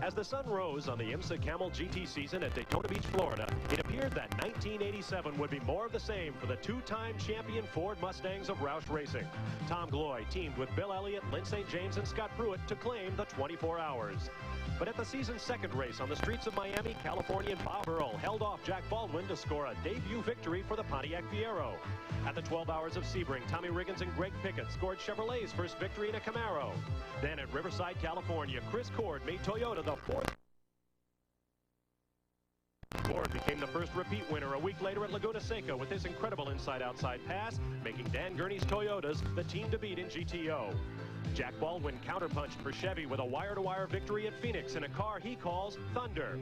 As the sun rose on the IMSA Camel GT season at Daytona Beach, Florida, it appeared that 1987 would be more of the same for the two-time champion Ford Mustangs of Roush Racing. Tom Gloy teamed with Bill Elliott, Lynn St. James, and Scott Pruitt to claim the 24 hours. But at the season's second race on the streets of Miami, Californian Bob Earl held off Jack Baldwin to score a debut victory for the Pontiac Fiero. At the 12 Hours of Sebring, Tommy Riggins and Greg Pickett scored Chevrolet's first victory in a Camaro. Then at Riverside, California, Chris Cord made Toyota the fourth. Cord became the first repeat winner a week later at Laguna Seca with his incredible inside-outside pass, making Dan Gurney's Toyotas the team to beat in GTO. Jack Baldwin counterpunched for Chevy with a wire-to-wire victory at Phoenix in a car he calls Thunder.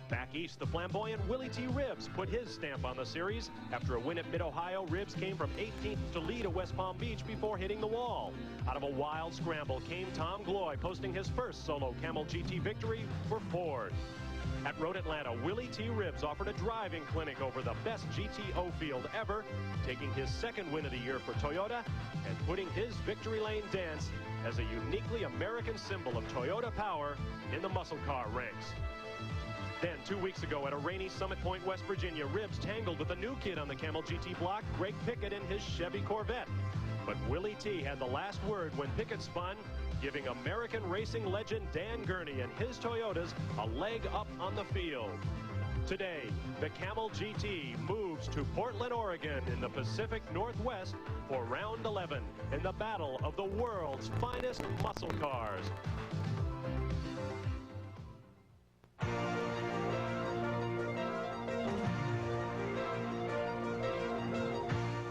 Back east, the flamboyant Willie T. Ribbs put his stamp on the series. After a win at Mid-Ohio, Ribbs came from 18th to lead at West Palm Beach before hitting the wall. Out of a wild scramble came Tom Gloy, posting his first solo Camel GT victory for Ford. At Road Atlanta, Willie T. Ribbs offered a driving clinic over the best GTO field ever, taking his second win of the year for Toyota and putting his victory lane dance as a uniquely American symbol of Toyota power in the muscle car ranks. Then, 2 weeks ago at a rainy Summit Point, West Virginia, Ribbs tangled with a new kid on the Camel GT block, Greg Pickett in his Chevy Corvette. But Willie T. had the last word when Pickett spun, giving American racing legend Dan Gurney and his Toyotas a leg up on the field. Today, the Camel GT moves to Portland, Oregon in the Pacific Northwest for round 11 in the battle of the world's finest muscle cars.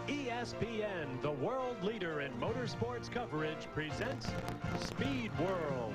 ESPN, the world leader in motorsports coverage, presents Speedworld.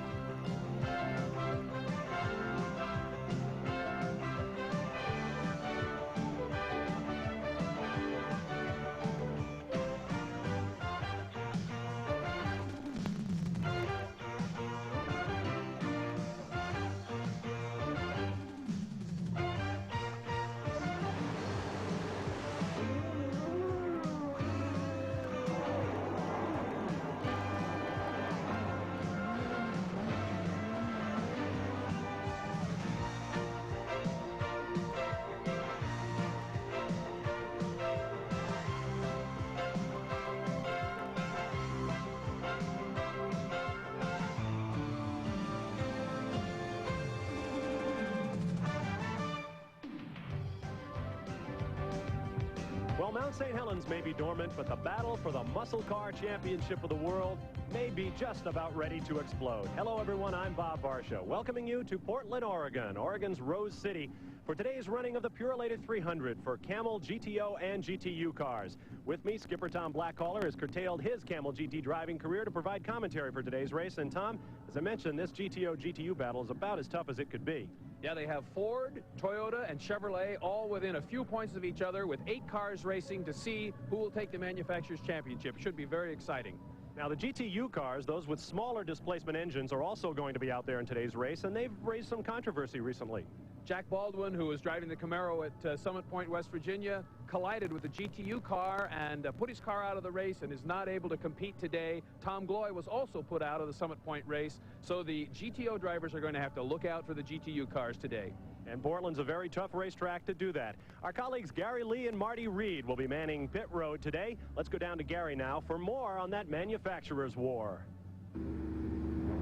Well, Mount St. Helens may be dormant, but the battle for the Muscle Car Championship of the World may be just about ready to explode. Hello, everyone. I'm Bob Varsha, welcoming you to Portland, Oregon, Oregon's Rose City, for today's running of the Purolator 300 for Camel, GTO, and GTU cars. With me, Skipper Tom Blackaller has curtailed his Camel GT driving career to provide commentary for today's race. And Tom, as I mentioned, this GTO-GTU battle is about as tough as it could be. Yeah, they have Ford, Toyota, and Chevrolet all within a few points of each other with 8 cars racing to see who will take the manufacturer's championship. Should be very exciting. Now, the GTU cars, those with smaller displacement engines, are also going to be out there in today's race, and they've raised some controversy recently. Jack Baldwin, who was driving the Camaro at Summit Point, West Virginia, collided with the GTU car and put his car out of the race and is not able to compete today. Tom Gloy was also put out of the Summit Point race, so the GTO drivers are going to have to look out for the GTU cars today. And Portland's a very tough racetrack to do that. Our colleagues Gary Lee and Marty Reid will be manning pit road today. Let's go down to Gary now for more on that manufacturer's war.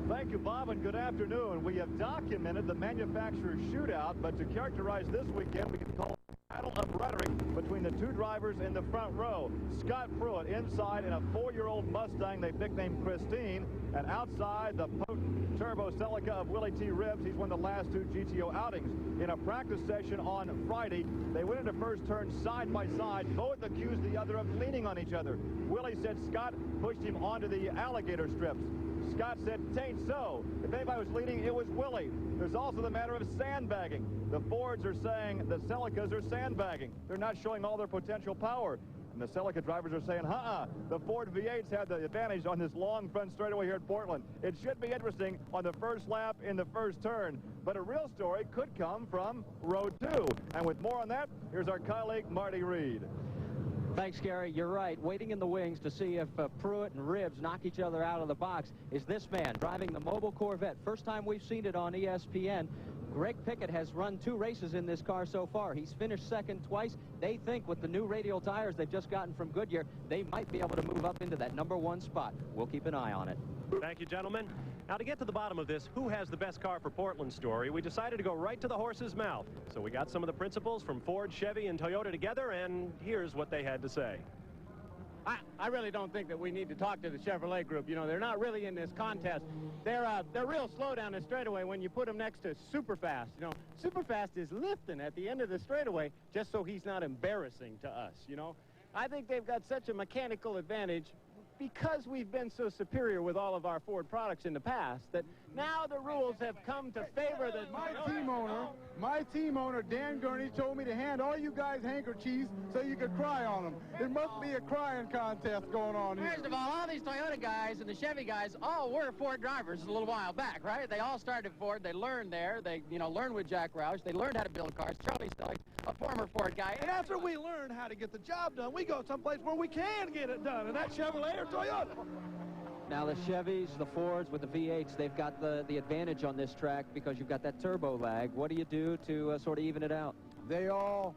Thank you, Bob, and good afternoon. We have documented the manufacturer's shootout, but to characterize this weekend, we can call it a battle of rhetoric between the two drivers in the front row. Scott Pruitt inside in a 4-year-old Mustang they nicknamed Christine, and outside the potent turbo Celica of Willie T. Ribbs. He's won the last 2 GTO outings. In a practice session on Friday, they went into first turn side by side. Both accused the other of leaning on each other. Willie said Scott pushed him onto the alligator strips. Scott said, "Tain't so. If anybody was leading, it was Willie." There's also the matter of sandbagging. The Fords are saying the Celicas are sandbagging. They're not showing all their potential power. And the Celica drivers are saying, the Ford V8s have the advantage on this long front straightaway here at Portland. It should be interesting on the first lap in the first turn. But a real story could come from row 2. And with more on that, here's our colleague, Marty Reid. Thanks, Gary. You're right. Waiting in the wings to see if Pruitt and Ribbs knock each other out of the box is this man driving the mobile Corvette. First time we've seen it on ESPN. Greg Pickett has run 2 races in this car so far. He's finished second twice. They think with the new radial tires they've just gotten from Goodyear, they might be able to move up into that #1 spot. We'll keep an eye on it. Thank you, gentlemen. Now, to get to the bottom of this who has the best car for Portland story, we decided to go right to the horse's mouth. So we got some of the principals from Ford, Chevy, and Toyota together, and here's what they had to say. I really don't think that we need to talk to the Chevrolet group. You know, they're not really in this contest. They're real slow down the straightaway when you put them next to Superfast. You know, Superfast is lifting at the end of the straightaway just so he's not embarrassing to us, you know. I think they've got such a mechanical advantage because we've been so superior with all of our Ford products in the past that now the rules have come to favor the... My team owner, Dan Gurney, told me to hand all you guys handkerchiefs so you could cry on them. There must be a crying contest going on here. First of all these Toyota guys and the Chevy guys all were Ford drivers a little while back, right? They all started at Ford. They learned there. They, learned with Jack Roush. They learned how to build cars. Charlie Stellick, a former Ford guy. And after we learn how to get the job done, we go someplace where we can get it done, and that's Chevrolet or Toyota. Now the Chevys, the Fords with the V8s, they've got the advantage on this track because you've got that turbo lag. What do you do to sort of even it out? They all,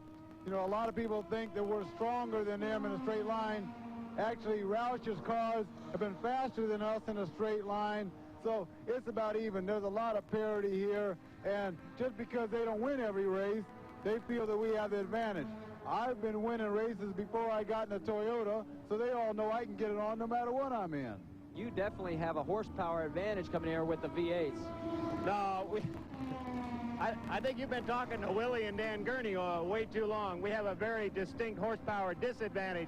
a lot of people think that we're stronger than them in a straight line. Actually, Roush's cars have been faster than us in a straight line, so it's about even. There's a lot of parity here, and just because they don't win every race, they feel that we have the advantage. I've been winning races before I got in a Toyota, so they all know I can get it on no matter what I'm in. You definitely have a horsepower advantage coming here with the V8s. No, I think you've been talking to Willie and Dan Gurney way too long. We have a very distinct horsepower disadvantage.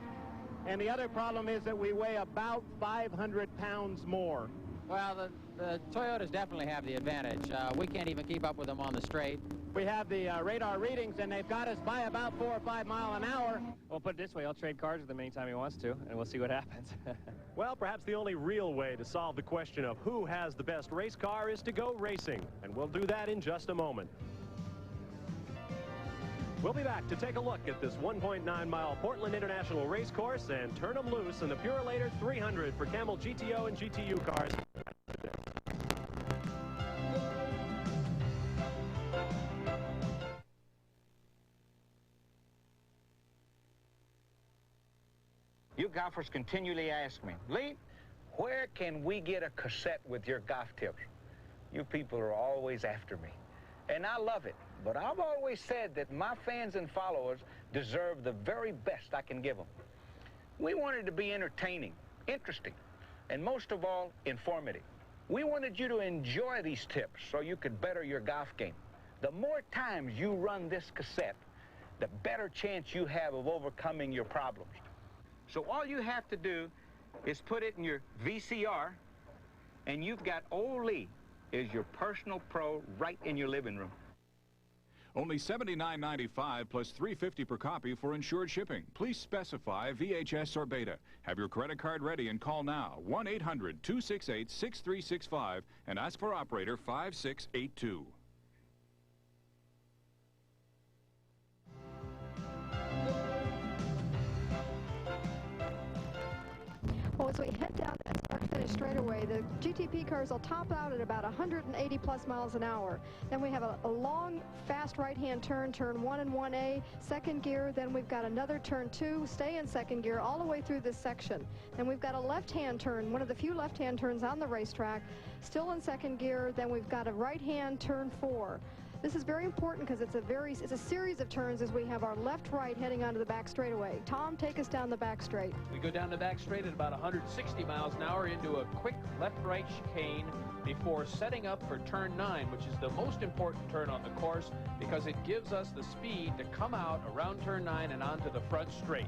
And the other problem is that we weigh about 500 pounds more. Well, the Toyotas definitely have the advantage. We can't even keep up with them on the straight. We have the radar readings, and they've got us by about 4 or 5 miles an hour. Well, put it this way, I'll trade cars with him anytime he wants to, and we'll see what happens. Well, perhaps the only real way to solve the question of who has the best race car is to go racing, and we'll do that in just a moment. We'll be back to take a look at this 1.9-mile Portland International Racecourse and turn them loose in the Purolator 300 for Camel GTO and GTU cars. You golfers continually ask me, Lee, where can we get a cassette with your golf tips? You people are always after me, and I love it. But I've always said that my fans and followers deserve the very best I can give them. We wanted to be entertaining, interesting, and most of all, informative. We wanted you to enjoy these tips so you could better your golf game. The more times you run this cassette, the better chance you have of overcoming your problems. So all you have to do is put it in your VCR, and you've got old Lee as your personal pro right in your living room. Only $79.95 plus $3.50 per copy for insured shipping. Please specify VHS or Beta. Have your credit card ready and call now 1-800-268-6365 and ask for operator 5682. Well, as we head down that start-finish straightaway, the GTP cars will top out at about 180+ miles an hour. Then we have a long, fast right-hand turn, turn 1 and 1A, second gear. Then we've got another turn 2, stay in second gear all the way through this section. Then we've got a left-hand turn, one of the few left-hand turns on the racetrack, still in second gear. Then we've got a right-hand turn 4. This is very important because it's a series of turns as we have our left-right heading onto the back straightaway. Tom, take us down the back straight. We go down the back straight at about 160 miles an hour into a quick left-right chicane before setting up for turn 9, which is the most important turn on the course because it gives us the speed to come out around turn 9 and onto the front straight.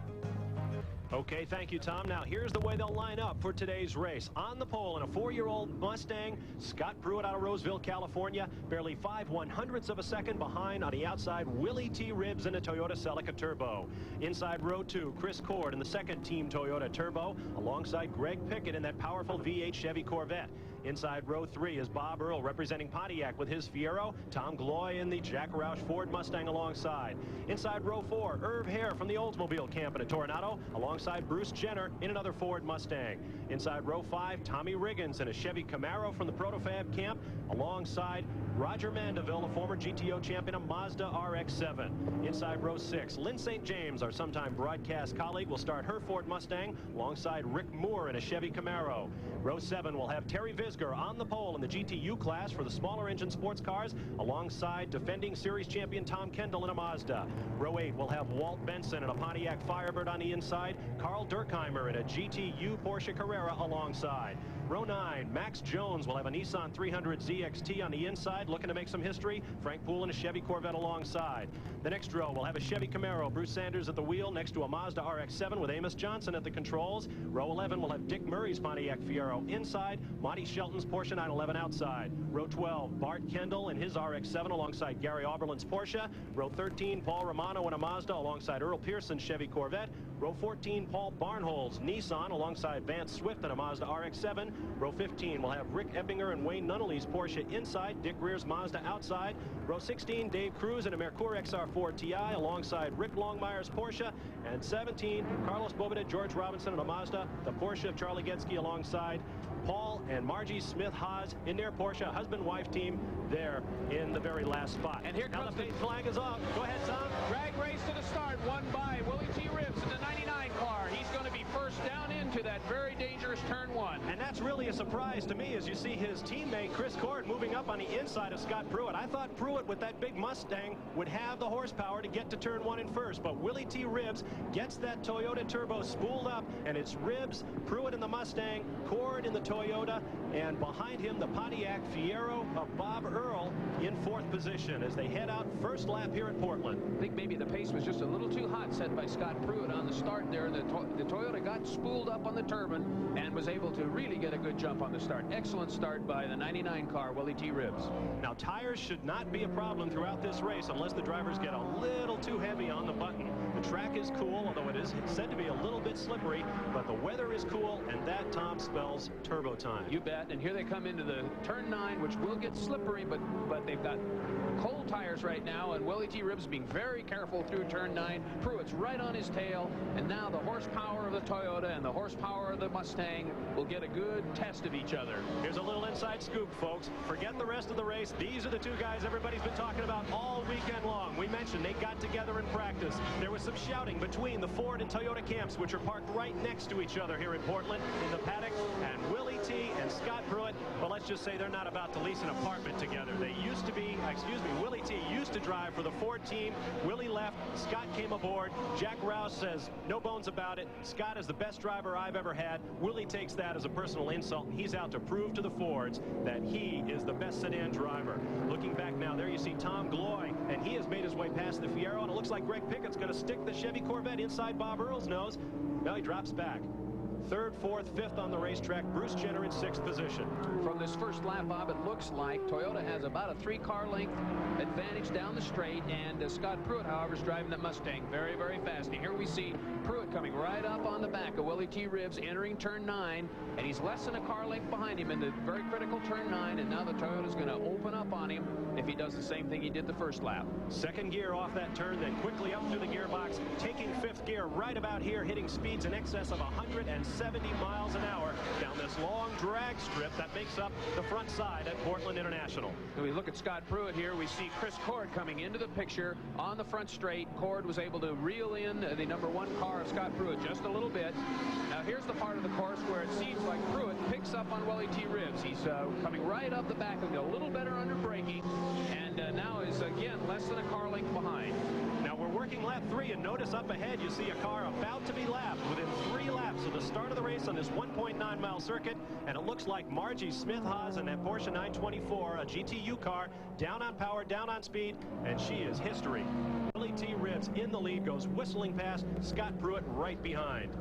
Okay, thank you, Tom. Now, here's the way they'll line up for today's race. On the pole in a 4-year-old Mustang, Scott Pruitt out of Roseville, California, barely 5/100ths of a second behind on the outside, Willie T. Ribbs in a Toyota Celica Turbo. Inside row 2, Chris Cord in the second Team Toyota Turbo, alongside Greg Pickett in that powerful V8 Chevy Corvette. Inside row 3 is Bob Earl representing Pontiac with his Fiero. Tom Gloy in the Jack Roush Ford Mustang alongside. Inside row 4, Irv Hare from the Oldsmobile camp in a Toronado alongside Bruce Jenner in another Ford Mustang. Inside row 5, Tommy Riggins in a Chevy Camaro from the Protofab camp alongside Roger Mandeville, a former GTO champion, a Mazda RX-7. Inside row 6, Lynn St. James, our sometime broadcast colleague, will start her Ford Mustang alongside Rick Moore in a Chevy Camaro. Row 7 will have Terry Visger on the pole in the GTU class for the smaller engine sports cars alongside defending series champion Tom Kendall in a Mazda. Row 8 will have Walt Benson in a Pontiac Firebird on the inside, Carl Durkheimer in a GTU Porsche Carrera alongside. Row 9, Max Jones will have a Nissan 300 ZXT on the inside, looking to make some history. Frank Poole in a Chevy Corvette alongside. The next row will have a Chevy Camaro, Bruce Sanders at the wheel next to a Mazda RX-7 with Amos Johnson at the controls. Row 11 will have Dick Murray's Pontiac Fiero inside, Monty Shelton's Porsche 911 outside. Row 12, Bart Kendall in his RX-7 alongside Gary Oberlin's Porsche. Row 13, Paul Romano in a Mazda alongside Earl Pearson's Chevy Corvette. Row 14, Paul Barnhold's Nissan alongside Vance Swift in a Mazda RX-7. Row 15 will have Rick Eppinger and Wayne Nunnally's Porsche inside, Dick Greer's Mazda outside. Row 16, Dave Cruz in a Merkur XR4 Ti alongside Rick Longmire's Porsche. And 17, Carlos Bobita, George Robinson in a Mazda, the Porsche of Charlie Getzky alongside Paul and Margie Smith-Haas in their Porsche husband-wife team there in the very last spot. And here comes the fade flag is off. Go ahead, Tom. Drag race to the start, won by Willie T. Ribbs in the 99 car. He's going to be first down into that very dangerous turn 1. And that's really a surprise to me as you see his teammate Chris Cord moving up on the inside of Scott Pruitt. I thought Pruitt with that big Mustang would have the horsepower to get to turn 1 in first, but Willie T. Ribbs gets that Toyota Turbo spooled up, and it's Ribbs, Pruitt in the Mustang, Cord in the Toyota, and behind him the Pontiac Fiero of Bob Earl in 4th position as they head out first lap here at Portland. I think maybe the pace was just a little too hot set by Scott Pruitt on the start there. The Toyota got spooled up on the turbine and was able to really get a good jump on the start. Excellent start by the 99 car, Willie T. Ribbs. Now, tires should not be a problem throughout this race unless the drivers get a little too heavy on the button. The track is cool, although it is said to be a little bit slippery, but the weather is cool, and that, Tom, spells turbo time. You bet. And here they come into the turn 9, which will get slippery, but they've got cold tires right now, and Willie T. Ribbs being very careful through turn 9. Pruitt's right on his tail, and now the horsepower of the Toyota and the horsepower of the Mustang will get a good test of each other. Here's a little inside scoop, folks. Forget the rest of the race. These are the two guys everybody's been talking about all weekend long. We mentioned they got together in practice. There was some shouting between the Ford and Toyota camps, which are parked right next to each other here in Portland in the paddock, and Willie T. and Scott Pruitt, well, let's just say they're not about to lease an apartment together. They used to be, Willie T. used to drive for the Ford team. Willie left. Scott came aboard. Jack Roush says, no bones about it. Scott is the best driver I've ever had. Willie takes that as a personal insult, and he's out to prove to the Fords that he is the best sedan driver. Looking back now, there you see Tom Gloy, and he has made his way past the Fiero, and it looks like Greg Pickett's going to stick the Chevy Corvette inside Bob Earl's nose. Now he drops back. 3rd, 4th, 5th on the racetrack. Bruce Jenner in 6th position. From this first lap, Bob, it looks like Toyota has about a 3-car length advantage down the straight, and Scott Pruitt, however, is driving the Mustang very, very fast. And here we see Pruitt coming right up on the back of Willie T. Ribbs, entering turn 9, and he's less than a car length behind him in the very critical turn 9, and now the Toyota's going to open up on him if he does the same thing he did the first lap. 2nd gear off that turn, then quickly up through the gearbox, taking 5th gear right about here, hitting speeds in excess of 170 miles an hour down this long drag strip that makes up the front side at Portland International. When we look at Scott Pruitt here, we see Chris Cord coming into the picture on the front straight. Cord was able to reel in the number 1 car of Scott Pruitt just a little bit. Now here's the part of the course where it seems like Pruitt picks up on Willie T. Ribbs. He's coming right up the back of him, a little better under braking, and now is again less than a car length behind. Now we're working lap 3, and notice up ahead you see a car about to be lapped within 3 laps of the start of the race on this 1.9-mile circuit, and it looks like Margie Smith-Haas in that Porsche 924, a GTU car, down on power, down on speed, and she is history. Willie T. Ribbs in the lead, goes whistling past Scott Pruitt right behind.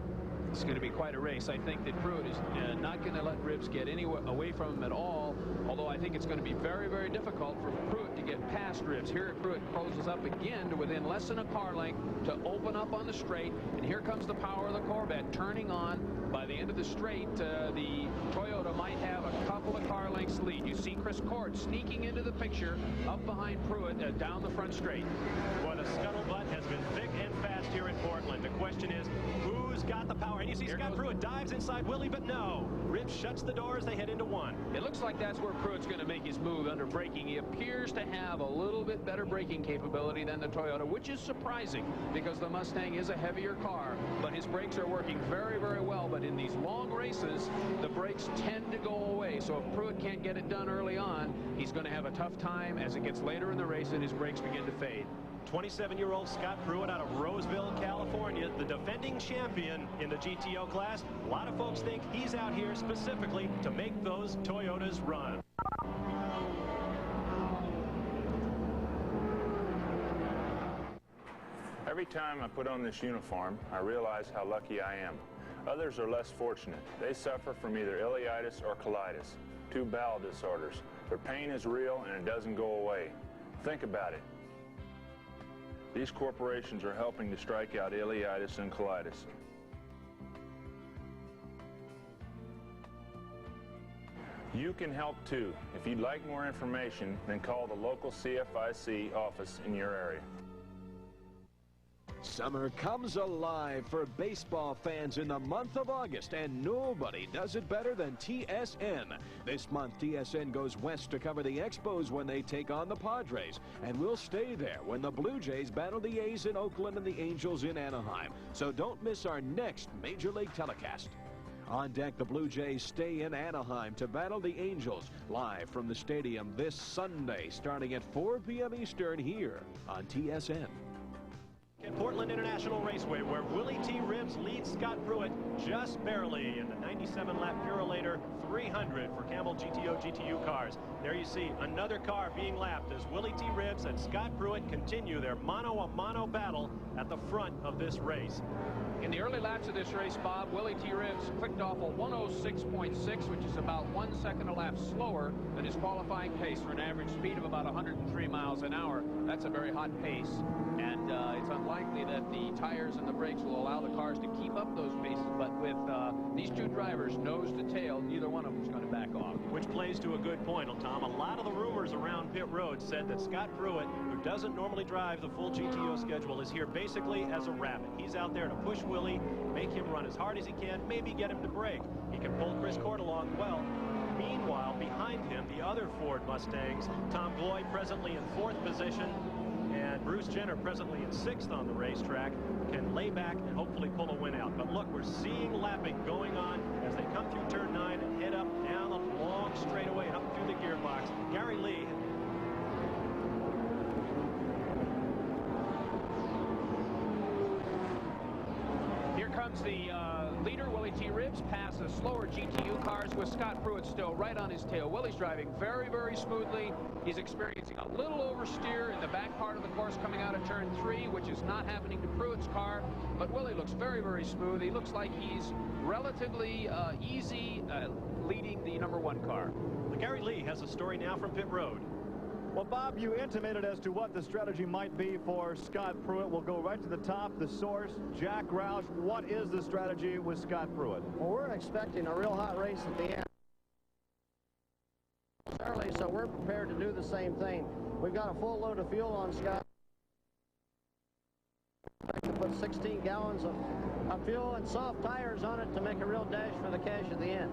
It's going to be quite a race. I think that Pruitt is not going to let Ribbs get away from him at all, although I think it's going to be very, very difficult for Pruitt to get past Ribs. Here Pruitt closes up again to within less than a car length to open up on the straight. And here comes the power of the Corvette turning on. By the end of the straight, the Toyota might have a couple of car lengths lead. You see Chris Court sneaking into the picture up behind Pruitt down the front straight. Boy, the scuttlebutt has been thick and fast here in Portland. The question is, who's got the power? And you see Scott Pruitt dives inside Willie, but no. Ribs shuts the door as they head into one. It looks like that's where Pruitt's going to make his move under braking. He appears to have a little bit better braking capability than the Toyota, which is surprising because the Mustang is a heavier car, but his brakes are working very, very well. But in these long races, the brakes tend to go away. So if Pruitt can't get it done early on, he's going to have a tough time as it gets later in the race and his brakes begin to fade. 27-year-old Scott Pruitt out of Roseville, California, the defending champion in the GTO class. A lot of folks think he's out here specifically to make those Toyotas run. Every time I put on this uniform, I realize how lucky I am. Others are less fortunate. They suffer from either ileitis or colitis, two bowel disorders. Their pain is real and it doesn't go away. Think about it. These corporations are helping to strike out ileitis and colitis. You can help too. If you'd like more information, then call the local CFIC office in your area. Summer comes alive for baseball fans in the month of August, and nobody does it better than TSN. This month, TSN goes west to cover the Expos when they take on the Padres, and we'll stay there when the Blue Jays battle the A's in Oakland and the Angels in Anaheim. So don't miss our next Major League telecast. On deck, the Blue Jays stay in Anaheim to battle the Angels, live from the stadium this Sunday, starting at 4 p.m. Eastern here on TSN. At Portland International Raceway, where Willie T. Ribs leads Scott Pruitt just barely in the 97-lap Purolator 300 for Camel GTO GTU cars. There you see another car being lapped as Willie T. Ribs and Scott Pruitt continue their mano-a-mano battle at the front of this race. In the early laps of this race, Bob, Willie T. Ribs clicked off a 106.6, which is about 1 second a lap slower than his qualifying pace for an average speed of about 103 miles an hour. That's a very hot pace, and it's unlikely that the tires and the brakes will allow the cars to keep up those paces, but with these two drivers nose to tail, neither one of them is going to back off. Which plays to a good point, Tom. A lot of the rumors around pit road said that Scott Pruitt, who doesn't normally drive the full GTO schedule, is here basically as a rabbit. He's out there to push Willie, make him run as hard as he can, maybe get him to brake. He can pull Chris Court along well. Meanwhile, behind him, the other Ford Mustangs, Tom Gloy presently in 4th position, and Bruce Jenner presently in 6th on the racetrack, can lay back and hopefully pull a win out. But look, we're seeing lapping going on as they come through turn 9 and head up down the long straightaway and up through the gearbox. Gary Lee. Here comes the leader, Willie T. Ribs, past the slower GTU cars with Scott Pruitt still right on his tail. Willie's driving very, very smoothly. He's experiencing a little oversteer in the back part of the course coming out of turn 3, which is not happening to Pruitt's car. But Willie looks very, very smooth. He looks like he's relatively easy leading the #1 car. Well, Gary Lee has a story now from pit road. Well, Bob, you intimated as to what the strategy might be for Scott Pruitt. We'll go right to the top, the source, Jack Roush. What is the strategy with Scott Pruitt? Well, we're expecting a real hot race at the end. Early, so we're prepared to do the same thing. We've got a full load of fuel on Scott. We put 16 gallons of fuel and soft tires on it to make a real dash for the cash at the end.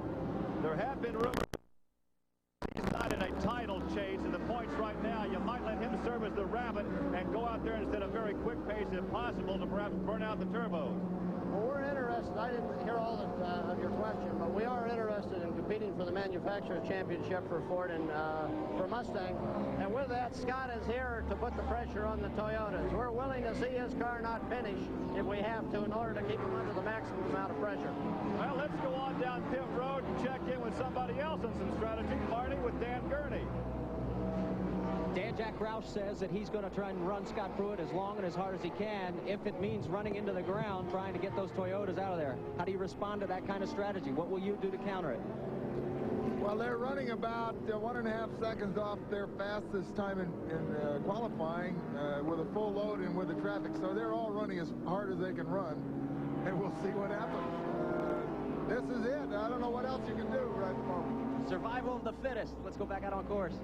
There have been rumors he's not in a title chase in the points right now. You might let him serve as the rabbit and go out there instead of very quick pace if possible to perhaps burn out the turbos. Well, we're interested. I didn't hear all of your question, but we are interested in competing for the manufacturer's championship for Ford and for Mustang. And with that, Scott is here to put the pressure on the Toyotas. We're willing to see his car not finish if we have to in order to keep him under the maximum amount of pressure. Well, let's go on down pit road and check in with somebody else on some strategy. Marty with Dan Gurney. Dan, Jack Roush says that he's going to try and run Scott Pruitt as long and as hard as he can if it means running into the ground trying to get those Toyotas out of there. How do you respond to that kind of strategy? What will you do to counter it? Well, Well, they're running about 1.5 seconds off their fastest time in qualifying with a full load and with the traffic. So they're all running as hard as they can run, and we'll see what happens. This is it. I don't know what else you can do right at the moment. Survival of the fittest. Let's go back out on course.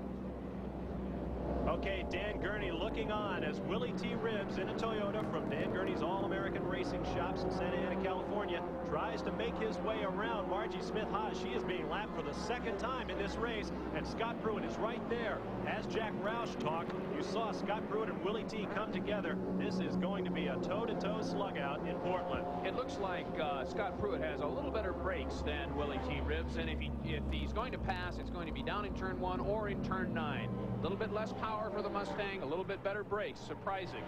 Okay, Dan Gurney looking on as Willie T. Ribbs in a Toyota from Dan Gurney's All-American Racing Shops in Santa Ana, California, tries to make his way around Margie Smith-Haas. She is being lapped for the second time in this race, and Scott Pruitt is right there. As Jack Roush talked, you saw Scott Pruitt and Willie T. come together. This is going to be a toe-to-toe slug-out in Portland. It looks like Scott Pruitt has a little better brakes than Willie T. Ribbs, and if he's going to pass, it's going to be down in turn 1 or in turn 9. A little bit less power for the Mustang, a little bit better brakes. Surprising.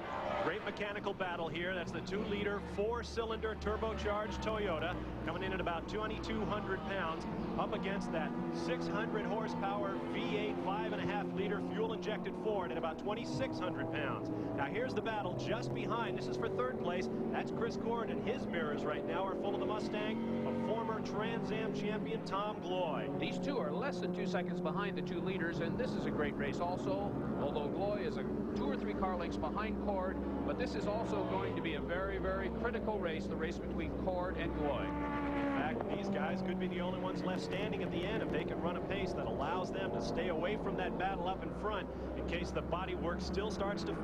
Great mechanical battle here. That's the 2-liter, 4-cylinder turbocharged Toyota coming in at about 2,200 pounds up against that 600 horsepower V8 5.5-liter fuel-injected Ford at about 2,600 pounds. Now here's the battle just behind. This is for third place. That's Chris Cord, and his mirrors right now are full of the Mustang of former Trans Am champion Tom Gloy. These two are less than 2 seconds behind the 2 leaders, and this is a great race also, although Gloy is 2 or 3 car lengths behind Cord, but this is also going to be a very, very critical race, the race between Cord and Gloy. In fact, these guys could be the only ones left standing at the end if they can run a pace that allows them to stay away from that battle up in front in case the bodywork still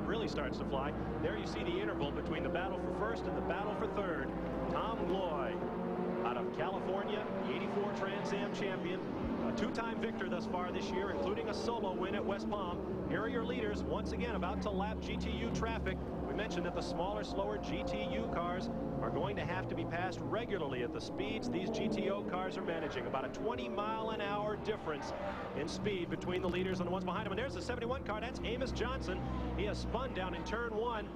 really starts to fly. There you see the interval between the battle for first and the battle for third. Tom Gloy out of California, the 84 Trans Am champion, a 2-time victor thus far this year, including a solo win at West Palm. Here are your leaders once again about to lap GTU traffic. We mentioned that the smaller, slower GTU cars are going to have to be passed regularly at the speeds these GTO cars are managing. About a 20-mile-an-hour difference in speed between the leaders and the ones behind them. And there's the 71 car. That's Amos Johnson. He has spun down in turn 1.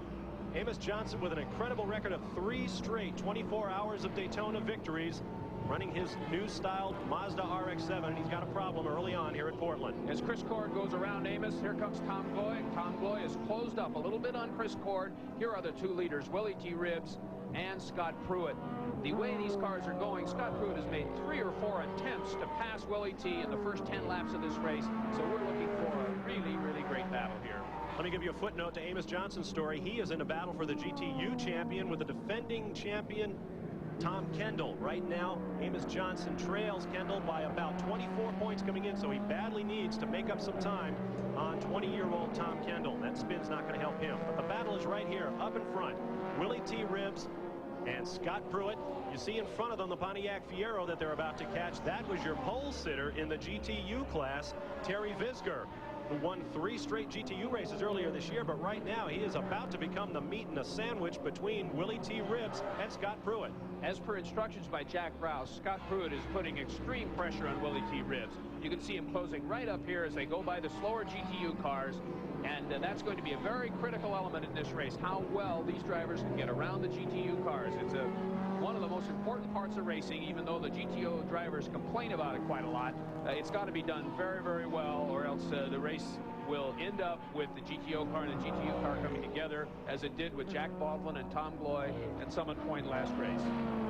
Amos Johnson with an incredible record of 3 straight 24 hours of Daytona victories, running his new style Mazda RX-7, and he's got a problem early on here at Portland. As Chris Cord goes around Amos, here comes Tom Gloy. Tom Gloy is closed up a little bit on Chris Cord. Here are the 2 leaders, Willie T. Ribbs and Scott Pruitt. The way these cars are going, Scott Pruitt has made 3 or 4 attempts to pass Willie T. in the first 10 laps of this race, so we're looking for a really, really great battle here. Let me give you a footnote to Amos Johnson's story. He is in a battle for the GTU champion with the defending champion Tom Kendall. Right now, Amos Johnson trails Kendall by about 24 points coming in, so he badly needs to make up some time on 20-year-old Tom Kendall. That spin's not going to help him. But the battle is right here, up in front. Willie T. Ribbs and Scott Pruitt. You see in front of them the Pontiac Fiero that they're about to catch. That was your pole sitter in the GTU class, Terry Visger, who won 3 straight GTU races earlier this year, but right now he is about to become the meat in a sandwich between Willie T. Ribbs and Scott Pruitt. As per instructions by Jack Roush, Scott Pruitt is putting extreme pressure on Willie T. Ribbs. You can see him closing right up here as they go by the slower GTU cars, and that's going to be a very critical element in this race, how well these drivers can get around the GTU cars. It's one of the most important parts of racing, even though the GTO drivers complain about it quite a lot. It's got to be done very, very well, or else the race will end up with the GTO car and the GTU car coming together, as it did with Jack Baldwin and Tom Gloy at Summit Point last race.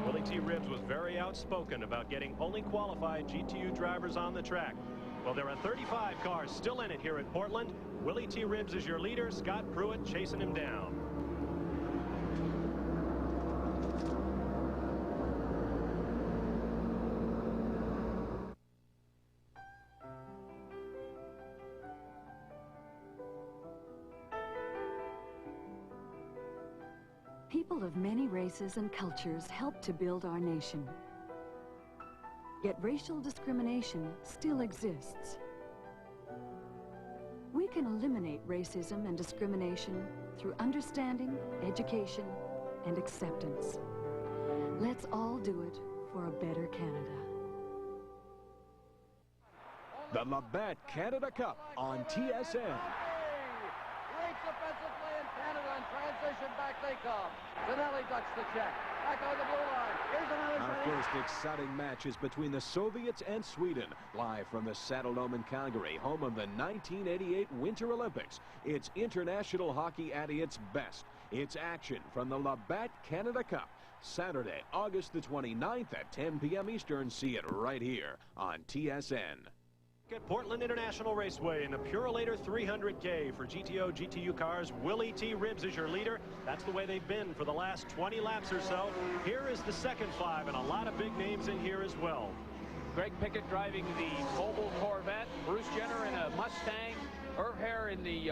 Willie T. Ribbs was very outspoken about getting only qualified GTU drivers on the track. Well, there are 35 cars still in it here at Portland. Willie T. Ribbs is your leader. Scott Pruitt chasing him down. People of many races and cultures help to build our nation. Yet racial discrimination still exists. We can eliminate racism and discrimination through understanding, education, and acceptance. Let's all do it for a better Canada. The Labatt Canada Cup on TSN. Great defensive play in Canada, and transition back they come. Zanelli ducks the check. Back on the blue line. Here's another Our first exciting match is between the Soviets and Sweden. Live from the Saddledome in Calgary, home of the 1988 Winter Olympics. It's international hockey at its best. It's action from the Labatt Canada Cup. Saturday, August the 29th at 10 p.m. Eastern. See it right here on TSN. At Portland International Raceway in the Purolator 300K for GTO GTU cars. Willie T. Ribbs is your leader. That's the way they've been for the last 20 laps or so. Here is the second five, and a lot of big names in here as well. Greg Pickett driving the mobile Corvette, Bruce Jenner in a Mustang, Irv Hare in the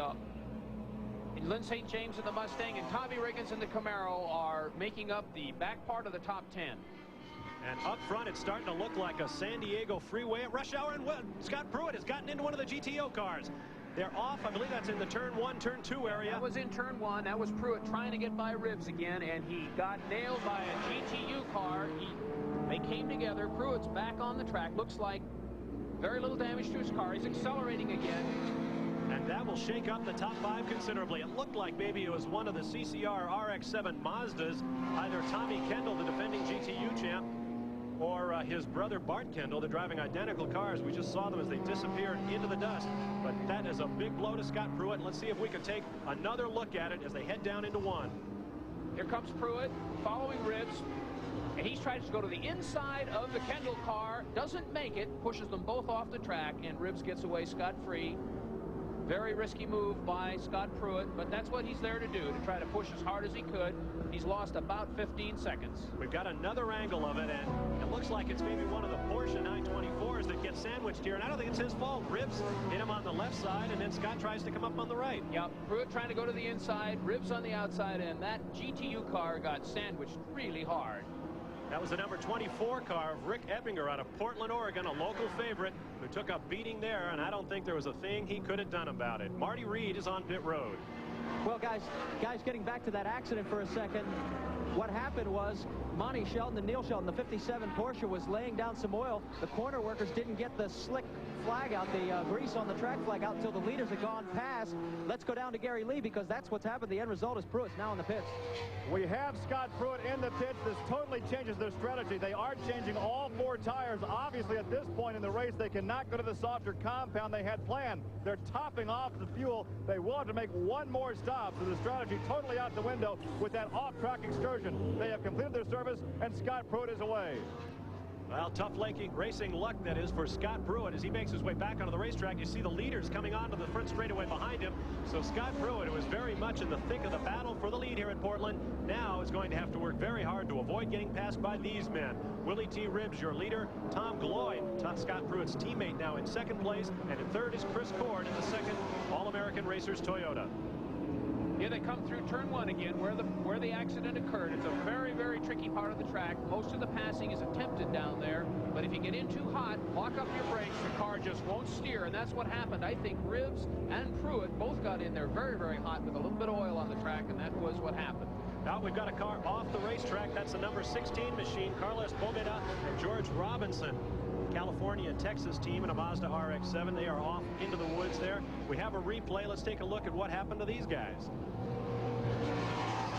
Lynn St. James in the Mustang, and Tommy Riggins in the Camaro are making up the back part of the top 10. And up front, it's starting to look like a San Diego freeway at rush hour, and Scott Pruitt has gotten into one of the GTO cars. They're off. I believe that's in the turn 1, turn 2 area. That was in turn 1. That was Pruitt trying to get by Ribbs again, and he got nailed by a GTU car. They came together. Pruitt's back on the track. Looks like very little damage to his car. He's accelerating again. And that will shake up the top 5 considerably. It looked like maybe it was one of the CCR RX-7 Mazdas, either Tommy Kendall, the defending GTU champ, or his brother Bart Kendall. They're driving identical cars. We just saw them as they disappeared into the dust. But that is a big blow to Scott Pruitt. Let's see if we can take another look at it as they head down into 1. Here comes Pruitt following Ribbs, and he tries to go to the inside of the Kendall car, doesn't make it, pushes them both off the track, and Ribbs gets away scot-free. Very risky move by Scott Pruitt, but that's what he's there to do, to try to push as hard as he could. He's lost about 15 seconds. We've got another angle of it, and it looks like it's maybe one of the Porsche 924s that gets sandwiched here, and I don't think it's his fault. Ribbs hit him on the left side, and then Scott tries to come up on the right. Yep, Pruitt trying to go to the inside, Ribbs on the outside, and that GTU car got sandwiched really hard. That was the number 24 car of Rick Eppinger out of Portland, Oregon, a local favorite who took a beating there, and I don't think there was a thing he could have done about it. Marty Reid is on pit road. Well, guys, getting back to that accident for a second, what happened was Monty Shelton and Neil Shelton, the 57 Porsche, was laying down some oil. The corner workers didn't get the slick flag out, the grease on the track flag out until the leaders had gone past. Let's go down to Gary Lee, because that's what's happened. The end result is Pruitt's now in the pits. We have Scott Pruitt in the pits. This totally changes their strategy. They are changing all 4 tires. Obviously, at this point in the race, they cannot go to the softer compound they had planned. They're topping off the fuel. They will have to make one more stop, so the strategy totally out the window with that off-track excursion. They have completed their service, and Scott Pruitt is away. Well, tough racing luck, that is, for Scott Pruitt as he makes his way back onto the racetrack. You see the leaders coming onto the front straightaway behind him. So Scott Pruitt, who was very much in the thick of the battle for the lead here in Portland, now is going to have to work very hard to avoid getting passed by these men. Willie T. Ribbs, your leader. Tom Gloy, Scott Pruitt's teammate, now in second place. And in third is Chris Cord in the second All-American Racers Toyota. Here they come through turn 1 again, where the accident occurred. It's a very, very tricky part of the track. Most of the passing is attempted down there, but if you get in too hot, lock up your brakes, the car just won't steer, and that's what happened. I think Ribbs and Pruitt both got in there very, very hot with a little bit of oil on the track, and that was what happened. Now we've got a car off the racetrack. That's the number 16 machine, Carlos Boveda and George Robinson. California and Texas team in a Mazda RX-7. They are off into the woods there. We have a replay. Let's take a look at what happened to these guys.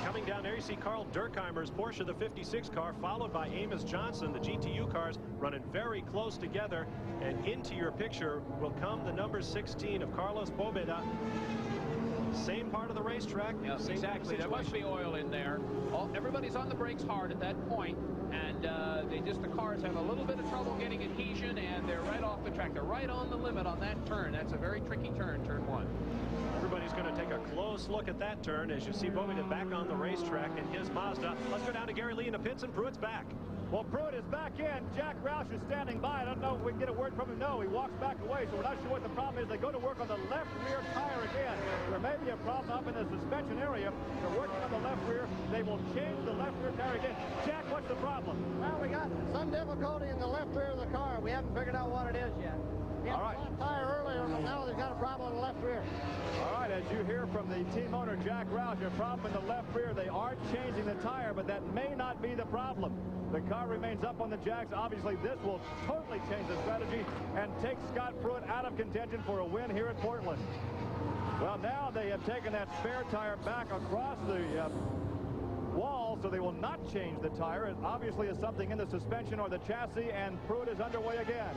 Coming down there, you see Carl Durkheimer's Porsche, the 56 car, followed by Amos Johnson. The GTU cars running very close together. And into your picture will come the number 16 of Carlos Boveda. Same part of the racetrack. Yes, exactly. There must be oil in there. Everybody's on the brakes hard at that point, and the cars have a little bit of trouble getting adhesion, and they're right off the track. They're right on the limit on that turn. That's a very tricky turn, turn 1. Everybody's going to take a close look at that turn as you see Boveda back on the racetrack in his Mazda. Let's go down to Gary Lee in the pits, and Pruitt's back. Well, Pruitt is back in. Jack Roush is standing by. I don't know if we can get a word from him. No, he walks back away, so we're not sure what the problem is. They go to work on the left rear tire again. There may be a problem up in the suspension area. They're working on the left rear. They will change the left rear tire again. Jack, what's the problem? Well, we got some difficulty in the left rear of the car. We haven't figured out what it is yet. All right. Flat tire earlier, but now they've got a problem in the left rear. All right, as you hear from the team owner, Jack Roush, a problem in the left rear. They are changing the tire, but that may not be the problem. The car remains up on the jacks. Obviously, this will totally change the strategy and take Scott Pruitt out of contention for a win here at Portland. Well, now they have taken that spare tire back across the wall, so they will not change the tire. It obviously is something in the suspension or the chassis, and Pruitt is underway again.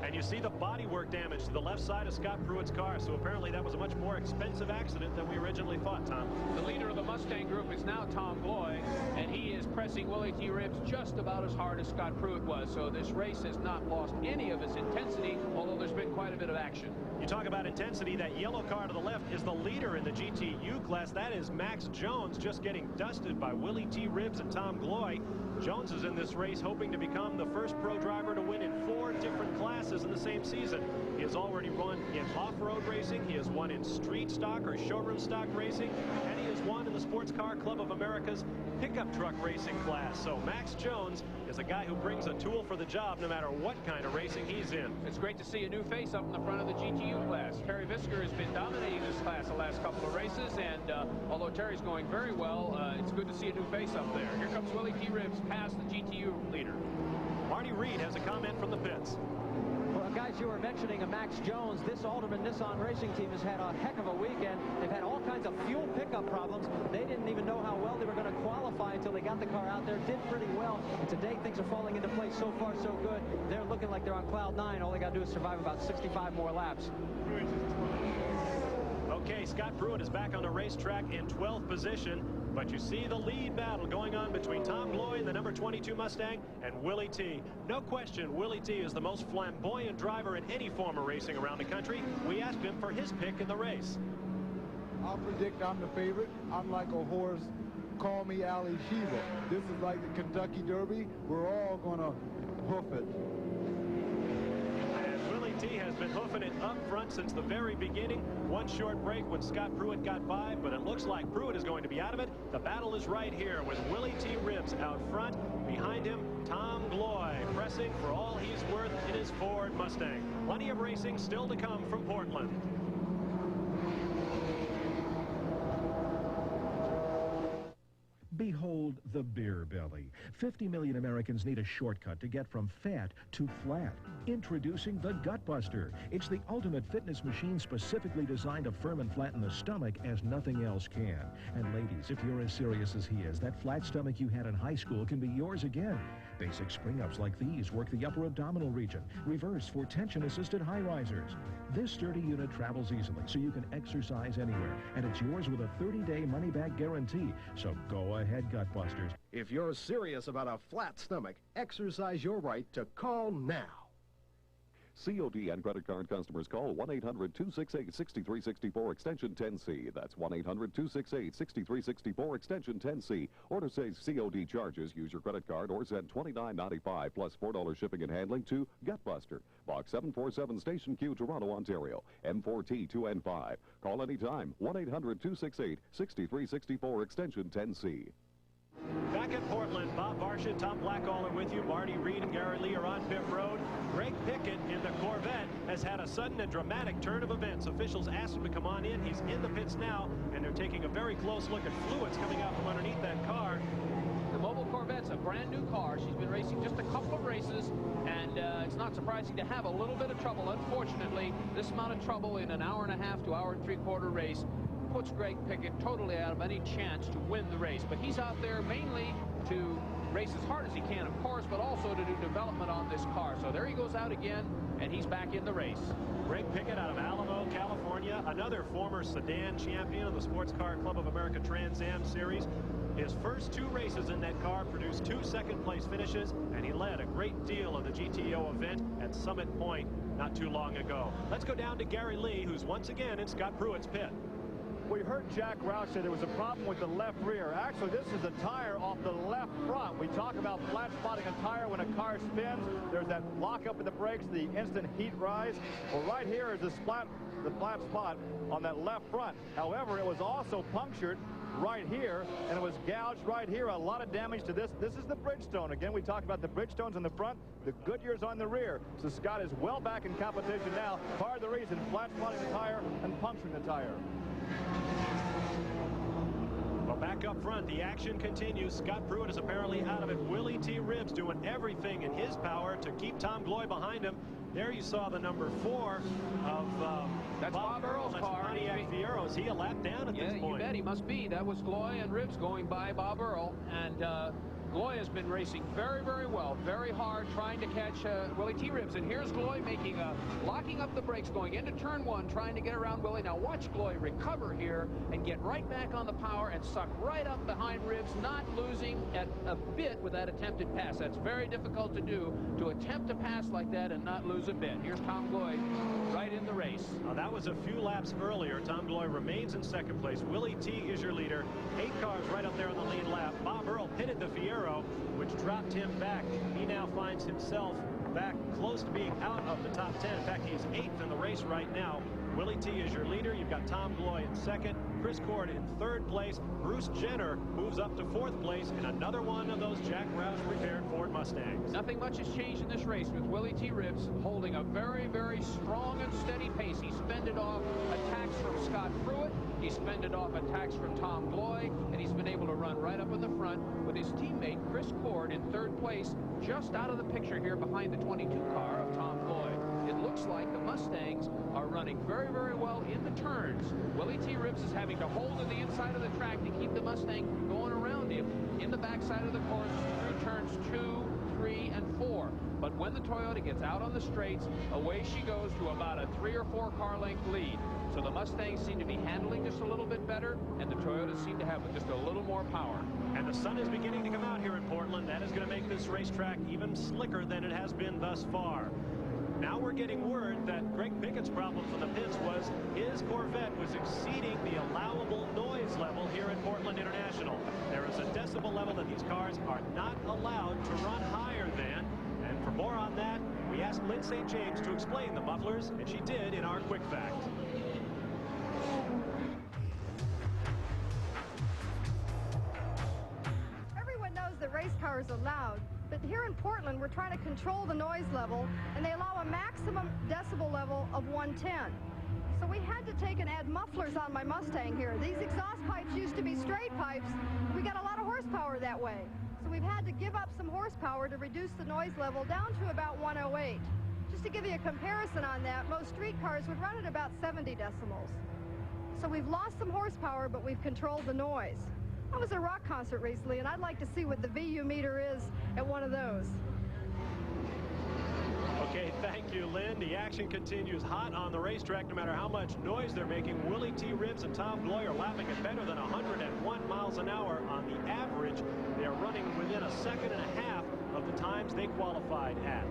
And you see the bodywork damage to the left side of Scott Pruitt's car, so apparently that was a much more expensive accident than we originally thought, Tom. The leader of the Mustang group is now Tom Gloy, and he is pressing Willie T. Ribbs just about as hard as Scott Pruitt was, so this race has not lost any of its intensity, although there's been quite a bit of action. You talk about intensity, that yellow car to the left is the leader in the GTU class. That is Max Jones, just getting dusted by Willie T. Ribbs and Tom Gloy. Jones is in this race hoping to become the first pro driver to win in 4 different classes in the same season. He has already run in off-road racing, he has won in street stock or showroom stock racing, and he has won in the Sports Car Club of America's pickup truck racing class. So Max Jones is a guy who brings a tool for the job no matter what kind of racing he's in. It's great to see a new face up in the front of the GTU class. Terry Visker has been dominating this class the last couple of races, and although Terry's going very well, it's good to see a new face up there. Here comes Willie T. Ribbs past the GTU leader. Marty Reid has a comment from the pits. Well, guys, you were mentioning a Max Jones. This Alderman Nissan racing team has had a heck of a weekend. They've had all kinds of fuel pickup problems. They didn't even know how well they were going to qualify until they got the car out there. Did pretty well. And today, things are falling into place. So far, so good. They're looking like they're on cloud 9. All they got to do is survive about 65 more laps. Okay, Scott Pruitt is back on the racetrack in 12th position, but you see the lead battle going on between Tom Gloy and the number 22 Mustang and Willie T. No question, Willie T is the most flamboyant driver in any form of racing around the country. We asked him for his pick in the race. I'll predict I'm the favorite. I'm like a horse. Call me Ali Shiva. This is like the Kentucky Derby. We're all going to hoof it. T has been hoofing it up front since the very beginning. One short break when Scott Pruitt got by, but it looks like Pruitt is going to be out of it. The battle is right here with Willie T. Ribbs out front. Behind him, Tom Gloy pressing for all he's worth in his Ford Mustang. Plenty of racing still to come from Portland. Behold the beer belly. 50 million Americans need a shortcut to get from fat to flat. Introducing the Gut Buster. It's the ultimate fitness machine specifically designed to firm and flatten the stomach as nothing else can. And ladies, if you're as serious as he is, that flat stomach you had in high school can be yours again. Basic spring-ups like these work the upper abdominal region. Reverse for tension-assisted high-risers. This sturdy unit travels easily, so you can exercise anywhere. And it's yours with a 30-day money-back guarantee. So go ahead, Gut Busters. If you're serious about a flat stomach, exercise your right to call now. COD and credit card customers call 1-800-268-6364 extension 10C. That's 1-800-268-6364 extension 10C. Or to save COD charges, use your credit card or send $29.95 plus $4 shipping and handling to Gutbuster, Box 747 Station Q, Toronto, Ontario, M4T2N5. Call anytime, 1-800-268-6364 extension 10C. Back at Portland, Bob Varsha, Tom Blackaller with you. Marty, Reid, and Gary Lee are on pit road. Greg Pickett in the Corvette has had a sudden and dramatic turn of events. Officials asked him to come on in. He's in the pits now, and they're taking a very close look at fluids coming out from underneath that car. The mobile Corvette's a brand new car. She's been racing just a couple of races, and it's not surprising to have a little bit of trouble. Unfortunately, this amount of trouble in an hour and a half to hour and three-quarter race puts Greg Pickett totally out of any chance to win the race. But he's out there mainly to race as hard as he can, of course, but also to do development on this car. So there he goes out again, and he's back in the race. Greg Pickett out of Alamo, California, another former sedan champion of the Sports Car Club of America Trans Am Series. His first 2 races in that car produced 2 second-place finishes, and he led a great deal of the GTO event at Summit Point not too long ago. Let's go down to Gary Lee, who's once again in Scott Pruitt's pit. We heard Jack Roush say there was a problem with the left rear. Actually, this is a tire off the left front. We talk about flat spotting a tire when a car spins. There's that lock up in the brakes, the instant heat rise. Well, right here is the flat spot on that left front. However, it was also punctured right here, and it was gouged right here. A lot of damage to this. This is the Bridgestone. Again, we talked about the Bridgestones in the front, the Goodyear's on the rear. So Scott is well back in competition now. Part of the reason, flat spotting the tire and puncturing the tire. Well, back up front, the action continues. Scott Pruitt is apparently out of it. Willie T. Ribbs doing everything in his power to keep Tom Gloy behind him. There you saw the number 4 of that's Bob Earl's car. Pontiac Fiero. Is he a lap down at this point? You bet he must be. That was Gloy and Ribbs going by Bob Earl. And Gloy has been racing very, very well, very hard, trying to catch Willie T. Ribs. And here's Gloy making locking up the brakes, going into turn one, trying to get around Willie. Now watch Gloy recover here and get right back on the power and suck right up behind Ribs, not losing at a bit with that attempted pass. That's very difficult to do, to attempt a pass like that and not lose a bit. Here's Tom Gloy right in the race. That was a few laps earlier. Tom Gloy remains in second place. Willie T is your leader. 8 cars right up there on the lead lap. Bob Earl pitted the Fiero, which dropped him back. He now finds himself back close to being out of the top 10. In fact, he is 8th in the race right now. Willie T is your leader. You've got Tom Gloy in second, Chris Cord in third place. Bruce Jenner moves up to 4th place in another one of those Jack Roush prepared Ford Mustangs. Nothing much has changed in this race, with Willie T. Ribs holding a very, very strong and steady pace. He's fended off attacks from Scott Pruitt. He's fended off attacks from Tom Gloy, and he's been able to run right up in the front with his teammate Chris Cord in third place, just out of the picture here behind the 22 car of Tom Gloy. It looks like the Mustangs are running very, very well in the turns. Willie T. Ribs is having to hold to the inside of the track to keep the Mustang from going around him in the backside of the course through turns 2, 3, and 4. But when the Toyota gets out on the straights, away she goes to about a 3 or 4 car length lead. So the Mustangs seem to be handling just a little bit better, and the Toyotas seem to have just a little more power. And the sun is beginning to come out here in Portland. That is going to make this racetrack even slicker than it has been thus far. Now we're getting word that Greg Pickett's problem from the pits was his Corvette was exceeding the allowable noise level here at Portland International. There is a decibel level that these cars are not allowed to run higher than. And for more on that, we asked Lynn St. James to explain the mufflers, and she did in our Quick Fact. Everyone knows that race cars are loud. But here in Portland, we're trying to control the noise level, and they allow a maximum decibel level of 110. So we had to take and add mufflers on my Mustang here. These exhaust pipes used to be straight pipes. We got a lot of horsepower that way. So we've had to give up some horsepower to reduce the noise level down to about 108. Just to give you a comparison on that, most street cars would run at about 70 decibels. So we've lost some horsepower, but we've controlled the noise. I was at a rock concert recently, and I'd like to see what the VU meter is at one of those. Okay, thank you, Lynn. The action continues hot on the racetrack. No matter how much noise they're making, Willie T. Ribs and Tom Gloy are lapping at better than 101 miles an hour on the average. They are running within a second and a half of the times they qualified at.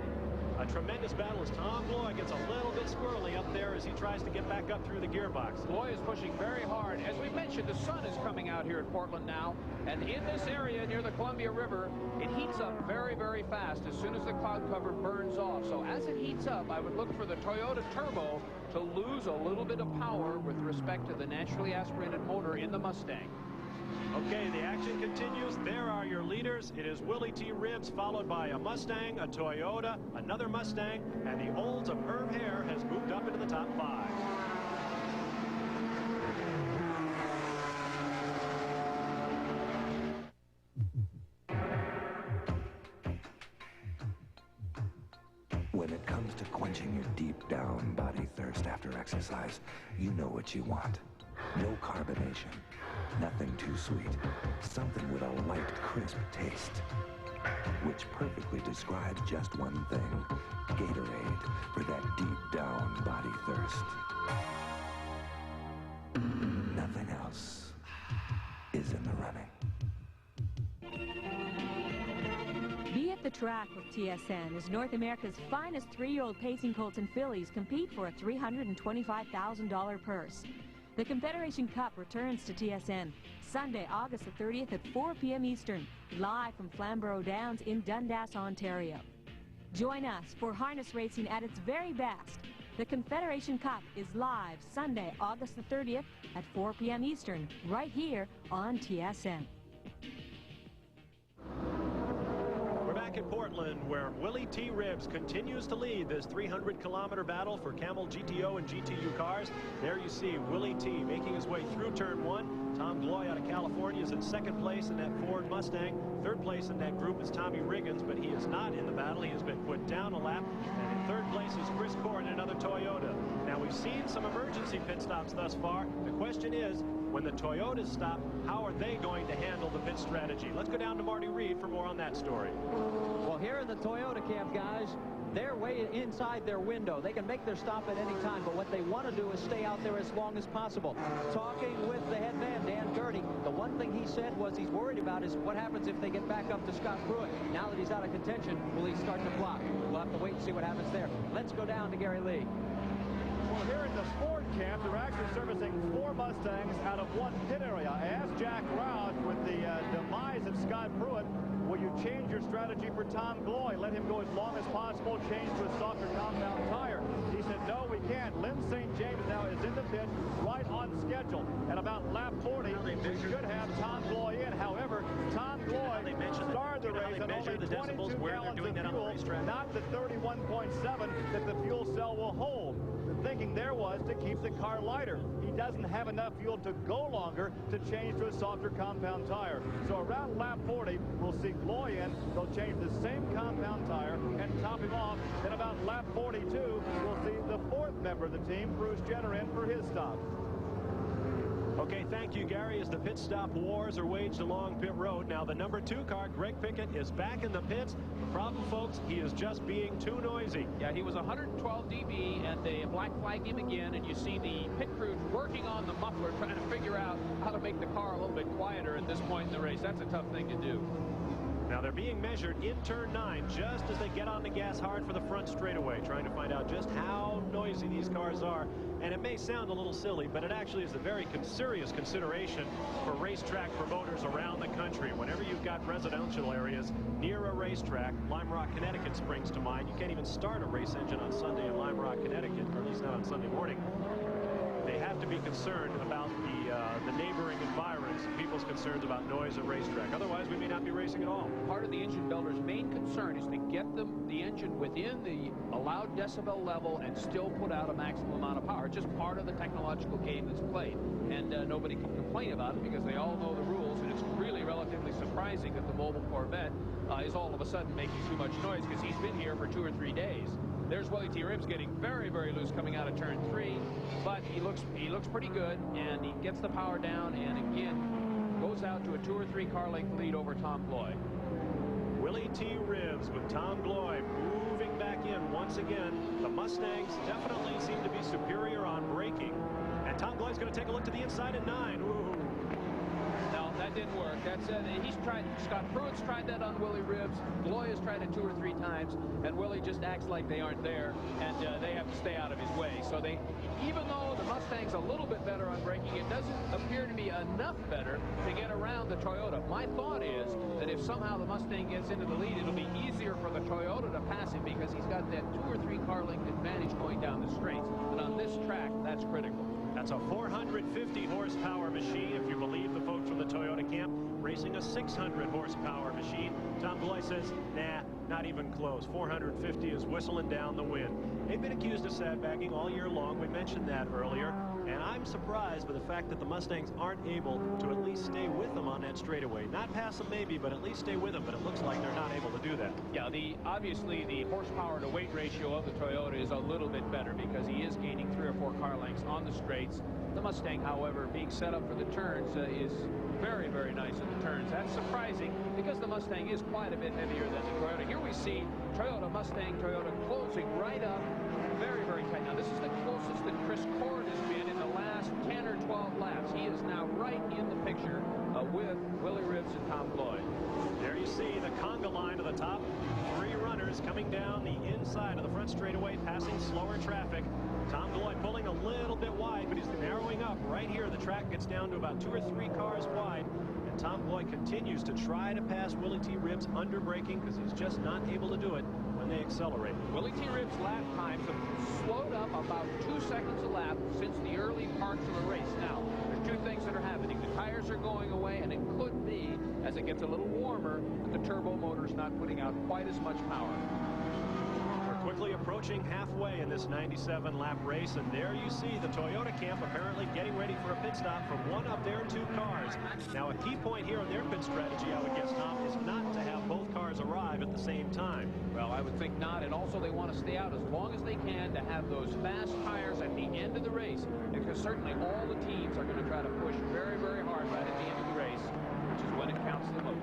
A tremendous battle as Tom Gloy gets a little bit squirrely up there as he tries to get back up through the gearbox. Gloy is pushing very hard. As we mentioned, the sun is coming out here at Portland now, and in this area near the Columbia River, it heats up very, very fast as soon as the cloud cover burns off. So as it heats up, I would look for the Toyota Turbo to lose a little bit of power with respect to the naturally aspirated motor in the Mustang. Okay, the action continues. There are your leaders. It is Willie T. Ribs, followed by a Mustang, a Toyota, another Mustang, and the Olds of Herb Hare has moved up into the top 5. When it comes to quenching your deep down body thirst after exercise, you know what you want. No carbonation. Nothing too sweet. Something with a light, crisp taste. Which perfectly describes just one thing. Gatorade for that deep down body thirst. Nothing else is in the running. Be at the track with TSN as North America's finest 3-year-old pacing colts and fillies compete for a $325,000 purse. The Confederation Cup returns to TSN Sunday, August the 30th at 4 p.m. Eastern, live from Flamborough Downs in Dundas, Ontario. Join us for harness racing at its very best. The Confederation Cup is live Sunday, August the 30th at 4 p.m. Eastern, right here on TSN. Back in Portland, where Willie T. Ribs continues to lead this 300-kilometer battle for Camel GTO and GTU cars. There you see Willie T. making his way through turn 1. Tom Gloy out of California is in second place in that Ford Mustang. Third place in that group is Tommy Riggins, but he is not in the battle. He has been put down a lap. And in third place is Chris Cord in another Toyota. Now, Now, we've seen some emergency pit stops thus far. The question is, when the Toyotas stop, how are they going to handle the pit strategy? Let's go down to Marty Reid for more on that story. Well, here in the Toyota camp, guys, they're way inside their window. They can make their stop at any time, but what they want to do is stay out there as long as possible. Talking with the head man, Dan Gurney, the one thing he said was he's worried about is what happens if they get back up to Scott Pruitt. Now that he's out of contention, will he start to block? We'll have to wait and see what happens there. Let's go down to Gary Lee. Well, here in the Ford camp, they're actually servicing 4 Mustangs out of 1 pit area. As Jack Roush, with the demise of Scott Pruitt, will you change your strategy for Tom Gloy? Let him go as long as possible, change to a softer compound tire. He said, no, we can't. Lynn St. James now is in the pit, right on schedule. At about lap 40, we should have Tom Gloy in. However, Tom Gloy started the race at only 22 gallons of fuel, not the 31.7 that the fuel cell will hold. The thinking there was to keep the car lighter. He doesn't have enough fuel to go longer to change to a softer compound tire. So around lap 40, we'll see Gloy in. They'll change the same compound tire and top him off. Then about lap 42, we'll see the 4th member of the team, Bruce Jenner, in for his stop. Okay, thank you, Gary. As the pit stop wars are waged along pit road, now the number 2 car, Greg Pickett, is back in the pits. The problem, folks, he is just being too noisy. Yeah, he was 112 dB, and they black flagged him again, and you see the pit crew working on the muffler, trying to figure out how to make the car a little bit quieter at this point in the race. That's a tough thing to do. Now they're being measured in turn 9 just as they get on the gas hard for the front straightaway, trying to find out just how noisy these cars are. And it may sound a little silly, but it actually is a very serious consideration for racetrack promoters around the country. Whenever you've got residential areas near a racetrack, Lime Rock, Connecticut springs to mind. You can't even start a race engine on Sunday in Lime Rock, Connecticut, or at least not on Sunday morning. They have to be concerned about the neighboring environs, people's concerns about noise at racetrack. Otherwise, we may not be racing at all. Part of the engine builder's main concern is to get the engine within the allowed decibel level and still put out a maximum amount of power. It's just part of the technological game that's played. And nobody can complain about it because they all know the rules, and it's really relatively surprising that the mobile Corvette is all of a sudden making too much noise because he's been here for 2 or 3 days. There's Willie T. Ribbs getting very, very loose coming out of turn 3, but he looks pretty good, and he gets the power down, and again goes out to a 2 or 3 car length lead over Tom Gloy. Willie T. Ribbs with Tom Gloy moving back in once again. The Mustangs definitely seem to be superior on braking, and Tom Gloy's going to take a look to the inside at 9. Ooh. No, that didn't work. That's he's tried. Scott Pruitt's tried that on Willie Ribbs. Gloy has tried it 2 or 3 times, and Willie just acts like they aren't there, and they have to stay out of his way. So even though the Mustang's a little bit better on braking, it doesn't appear to be enough better to get around the Toyota. My thought is that if somehow the Mustang gets into the lead, it'll be easier for the Toyota to pass him because he's got that 2 or 3 car length advantage going down the straights. And on this track, that's critical. That's a 450 horsepower machine, if you believe the folks from the Toyota camp, racing a 600 horsepower machine. Tom Gloy says, nah, not even close. 450 is whistling down the wind. They've been accused of sandbagging all year long. We mentioned that earlier. And I'm surprised by the fact that the Mustangs aren't able to at least stay with them on that straightaway. Not pass them maybe, but at least stay with them. But it looks like they're not able to do that. Yeah, obviously the horsepower to weight ratio of the Toyota is a little bit better because he is gaining 3 or 4 car lengths on the straights. The Mustang, however, being set up for the turns is very, very nice in the turns. That's surprising because the Mustang is quite a bit heavier than the Toyota. Here we see Toyota, Mustang, Toyota closing right up very, very tight. Now, this is the closest that Chris Cord has been in the last 10 or 12 laps. He is now right in the picture with Willie Ribbs and Tom Gloy. There you see the conga line to the top. 3 runners coming down the inside of the front straightaway, passing slower traffic. Tom Gloy pulling a little bit wide, but he's narrowing up. Right here, the track gets down to about 2 or 3 cars wide. And Tom Gloy continues to try to pass Willie T. Ribbs under braking because he's just not able to do it when they accelerate. Willie T. Ribbs' lap times have slowed up about 2 seconds a lap since the early parts of the race. Now, there's 2 things that are happening. The tires are going away, and it could be, as it gets a little warmer, that the turbo motor's not putting out quite as much power. Quickly approaching halfway in this 97-lap race, and there you see the Toyota camp apparently getting ready for a pit stop from one of their 2 cars. Now, a key point here on their pit strategy, I would guess, Tom, is not to have both cars arrive at the same time. Well, I would think not, and also they want to stay out as long as they can to have those fast tires at the end of the race, because certainly all the teams are going to try to push very, very hard right at the end of the race, which is when it counts the most.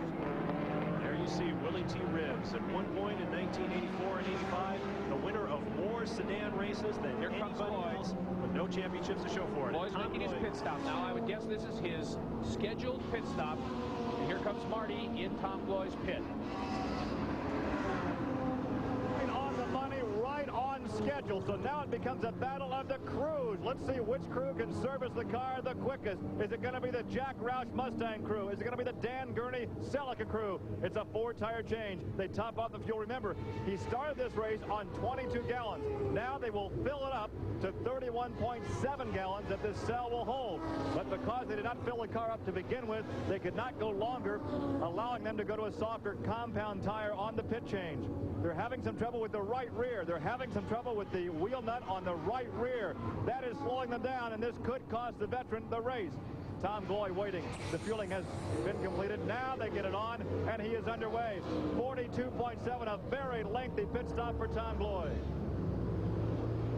There you see Willie T. Ribbs at one point in 1984 and 85, the winner of more sedan races than anybody else, with no championships to show for it. Gloy's making his pit stop now. I would guess this is his scheduled pit stop. And here comes Marty in Tom Gloy's pit. On the money, right on schedule. So now it becomes a battle of the crews. Let's see which crew can service the car the quickest. Is it going to be the Jack Roush Mustang crew? Is it going to be the Dan Gurney Celica crew? It's a 4-tire change. They top off the fuel. Remember, he started this race on 22 gallons. Now they will fill it up to 31.7 gallons that this cell will hold. But because they did not fill the car up to begin with, they could not go longer, allowing them to go to a softer compound tire on the pit change. They're having some trouble with the right rear. They're having some trouble with the wheel nut on the right rear. That is slowing them down, and this could cost the veteran the race. Tom Gloy waiting. The fueling has been completed. Now they get it on, and he is underway. 42.7, a very lengthy pit stop for Tom Gloy.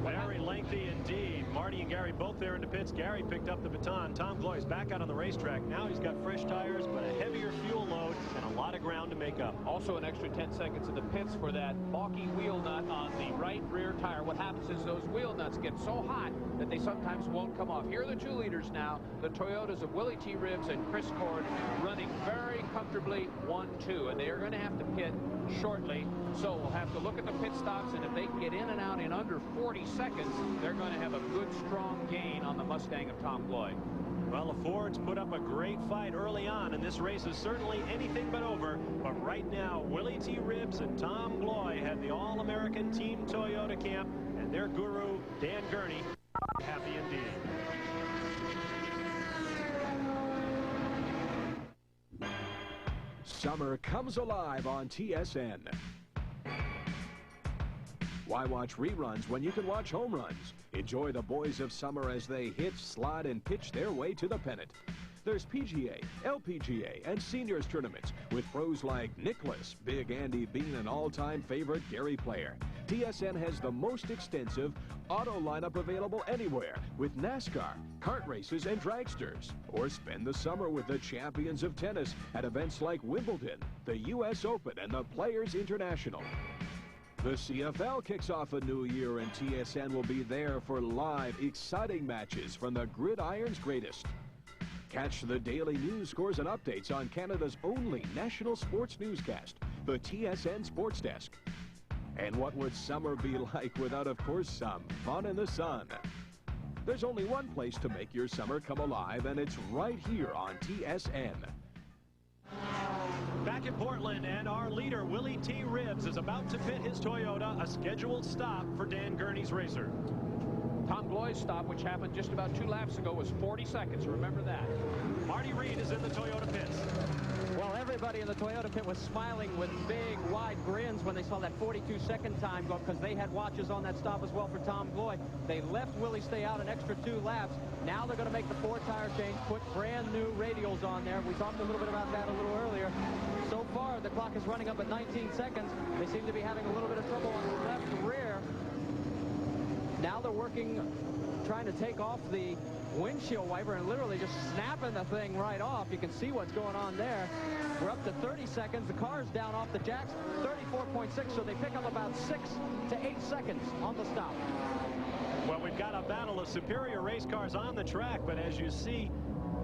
Very lengthy indeed. Marty and Gary both there in the pits. Gary picked up the baton. Tom Gloy is back out on the racetrack. Now he's got fresh tires, but a heavier fuel load and a lot of ground to make up. Also an extra 10 seconds in the pits for that balky wheel nut on the right rear tire. What happens is those wheel nuts get so hot that they sometimes won't come off. Here are the two leaders now, the Toyotas of Willie T. Ribbs and Chris Cord, running very comfortably 1-2, and they are going to have to pit shortly. So we'll have to look at the pit stops, and if they can get in and out in under 40 seconds, they're going to have a good, strong gain on the Mustang of Tom Gloy. Well, the Fords put up a great fight early on, and this race is certainly anything but over. But right now, Willie T. Ribbs and Tom Gloy had the All-American Team Toyota camp, and their guru, Dan Gurney, happy indeed. Summer comes alive on TSN. Why watch reruns when you can watch home runs? Enjoy the boys of summer as they hit, slide, and pitch their way to the pennant. There's PGA, LPGA, and seniors tournaments with pros like Nicklaus, Big Andy Bean, and all-time favorite Gary Player. TSN has the most extensive auto lineup available anywhere with NASCAR, kart races, and dragsters. Or spend the summer with the champions of tennis at events like Wimbledon, the U.S. Open, and the Players International. The CFL kicks off a new year, and TSN will be there for live, exciting matches from the gridiron's greatest. Catch the daily news, scores, and updates on Canada's only national sports newscast, the TSN Sports Desk. And what would summer be like without, of course, some fun in the sun? There's only one place to make your summer come alive, and it's right here on TSN. Back in Portland, and our leader, Willie T. Ribbs, is about to pit his Toyota, a scheduled stop for Dan Gurney's racer. Tom Gloy's stop, which happened just about 2 laps ago, was 40 seconds. Remember that. Marty Reid is in the Toyota pits. Well, everybody in the Toyota pit was smiling with big, wide grins when they saw that 42-second time go, because they had watches on that stop as well for Tom Gloy. They left Willie stay out an extra 2 laps. Now they're going to make the 4-tire change, put brand new radials on there. We talked a little bit about that a little earlier. So far, the clock is running up at 19 seconds. They seem to be having a little bit of trouble on the left rear. Now they're working, trying to take off the windshield wiper and literally just snapping the thing right off. You can see what's going on there. We're up to 30 seconds. The car's down off the jacks, 34.6, so they pick up about 6 to 8 seconds on the stop. Well, we've got a battle of superior race cars on the track, but as you see,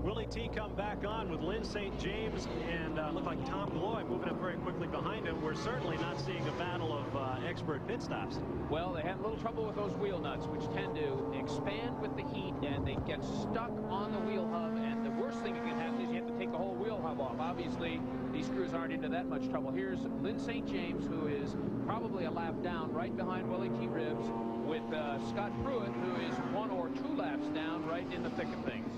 Willie T come back on with Lynn St. James and look like Tom Gloy moving up very quickly behind him. We're certainly not seeing a battle of expert pit stops. Well, they had a little trouble with those wheel nuts, which tend to expand with the heat, and they get stuck on the wheel hub, and the worst thing that can happen is you have to take the whole wheel hub off. Obviously, these crews aren't into that much trouble. Here's Lynn St. James, who is probably a lap down right behind Willie T. Ribbs, with Scott Pruitt, who is 1 or 2 laps down right in the thick of things.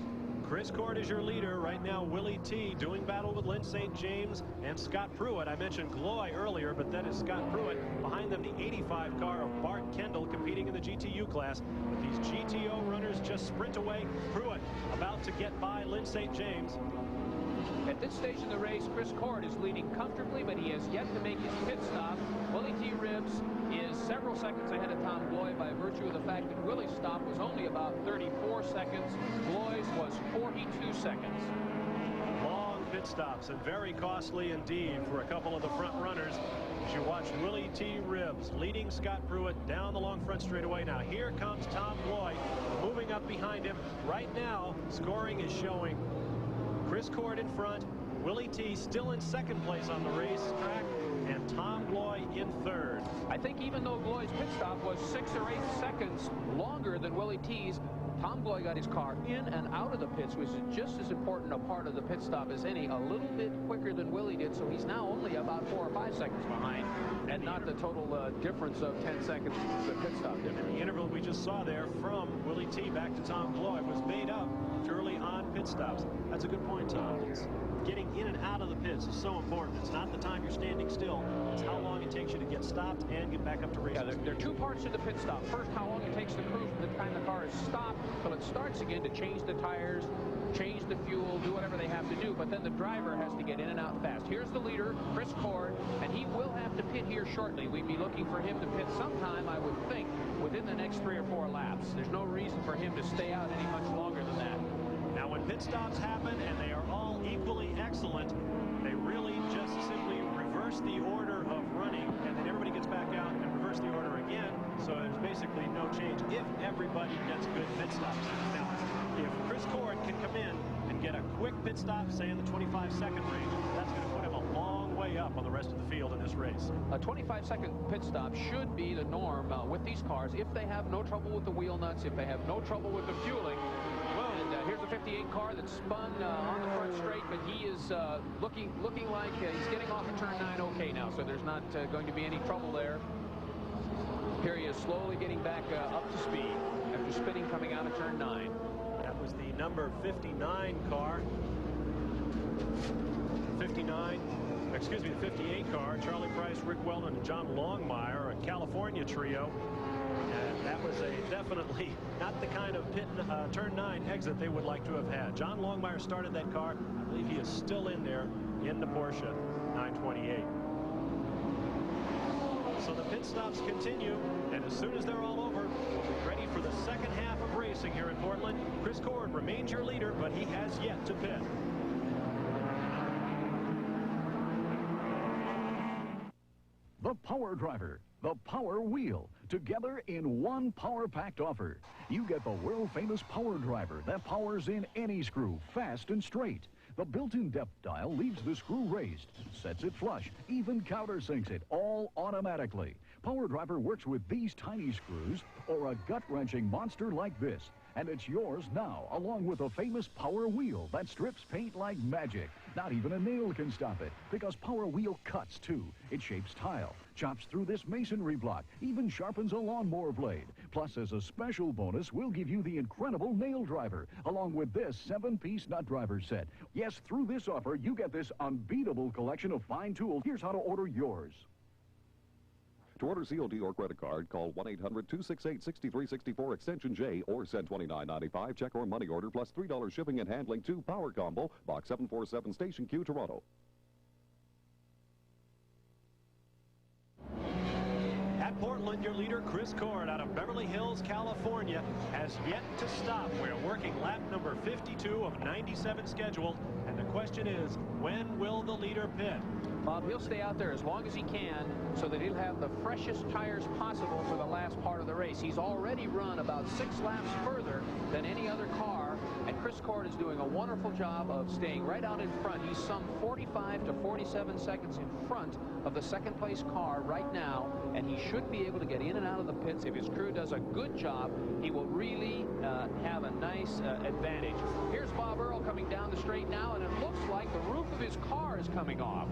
Chris Cord is your leader. Right now, Willie T doing battle with Lynn St. James and Scott Pruitt. I mentioned Gloy earlier, but that is Scott Pruitt. Behind them, the 85 car of Bart Kendall competing in the GTU class. But these GTO runners just sprint away. Pruitt about to get by Lynn St. James. At this stage in the race, Chris Cord is leading comfortably, but he has yet to make his pit stop. Willie T. Ribbs is several seconds ahead of Tom Gloy by virtue of the fact that Willie's stop was only about 34 seconds. Gloy's was 42 seconds. Long pit stops and very costly indeed for a couple of the front runners. As you watch Willie T. Ribbs leading Scott Pruitt down the long front straightaway. Now here comes Tom Gloy moving up behind him. Right now, scoring is showing Chris Cord in front, Willie T. still in second place on the racetrack, and Tom Gloy in third. I think even though Gloy's pit stop was 6 or 8 seconds longer than Willie T.'s, Tom Gloy got his car in and out of the pits, which is just as important a part of the pit stop as any. A little bit quicker than Willie did, so he's now only about 4 or 5 seconds behind, and not the total difference of 10 seconds the pit stop difference. The interval we just saw there from Willie T. back to Tom Gloy was made up purely on pit stops. That's a good point, Tom. It's getting in and out of the pits is so important. It's not the time you're standing still. It's how long it takes you to get stopped and get back up to racing. Yeah, there are 2 parts to the pit stop. First, how long it takes the crew from the time the car is stopped till it starts again to change the tires, change the fuel, do whatever they have to do. But then the driver has to get in and out fast. Here's the leader, Chris Cord, and he will have to pit here shortly. We'd be looking for him to pit sometime, I would think, within the next 3 or 4 laps. There's no reason for him to stay out any much longer than that. Now, when pit stops happen, and they are all equally excellent, they really just simply reverse the order of running, and then everybody gets back out and reverse the order again, so there's basically no change if everybody gets good pit stops. Now, if Chris Cord can come in and get a quick pit stop, say in the 25-second range, that's going to put him a long way up on the rest of the field in this race. A 25-second pit stop should be the norm with these cars if they have no trouble with the wheel nuts, if they have no trouble with the fueling. And here's the 58 car that spun on the front straight, but he is looking like he's getting off of turn 9 okay now, so there's not going to be any trouble there. Here he is slowly getting back up to speed after spinning coming out of turn 9. That was the number 59 car. 58 car. Charlie Price, Rick Weldon, and John Longmire, a California trio. And that was definitely not the kind of turn 9 exit they would like to have had. John Longmire started that car. I believe he is still in there in the Porsche 928. So the pit stops continue, and as soon as they're all over, we'll be ready for the second half of racing here in Portland. Chris Cord remains your leader, but he has yet to pit. The Power Driver, the Power Wheel, together in one power-packed offer. You get the world-famous Power Driver that powers in any screw, fast and straight. The built-in depth dial leaves the screw raised, sets it flush, even countersinks it, all automatically. Power Driver works with these tiny screws or a gut-wrenching monster like this. And it's yours now, along with a famous Power Wheel that strips paint like magic. Not even a nail can stop it, because Power Wheel cuts, too. It shapes tile, chops through this masonry block, even sharpens a lawnmower blade. Plus, as a special bonus, we'll give you the incredible nail driver, along with this 7-piece nut driver set. Yes, through this offer, you get this unbeatable collection of fine tools. Here's how to order yours. To order COD or credit card, call 1-800-268-6364 extension J or send $29.95 check or money order plus $3 shipping and handling to Power Combo, Box 747, Station Q, Toronto. At Portland, your leader, Chris Cord, out of Beverly Hills, California, has yet to stop. We're working lap number 52 of 97 scheduled, and the question is, when will the leader pit? Bob, he'll stay out there as long as he can so that he'll have the freshest tires possible for the last part of the race. He's already run about 6 laps further than any other car, and Chris Cord is doing a wonderful job of staying right out in front. He's some 45 to 47 seconds in front of the second place car right now, and he should be able to get in and out of the pits. If his crew does a good job, he will really have a nice advantage. Here's Bob Earl coming down the straight now, and it looks like the roof of his car is coming off.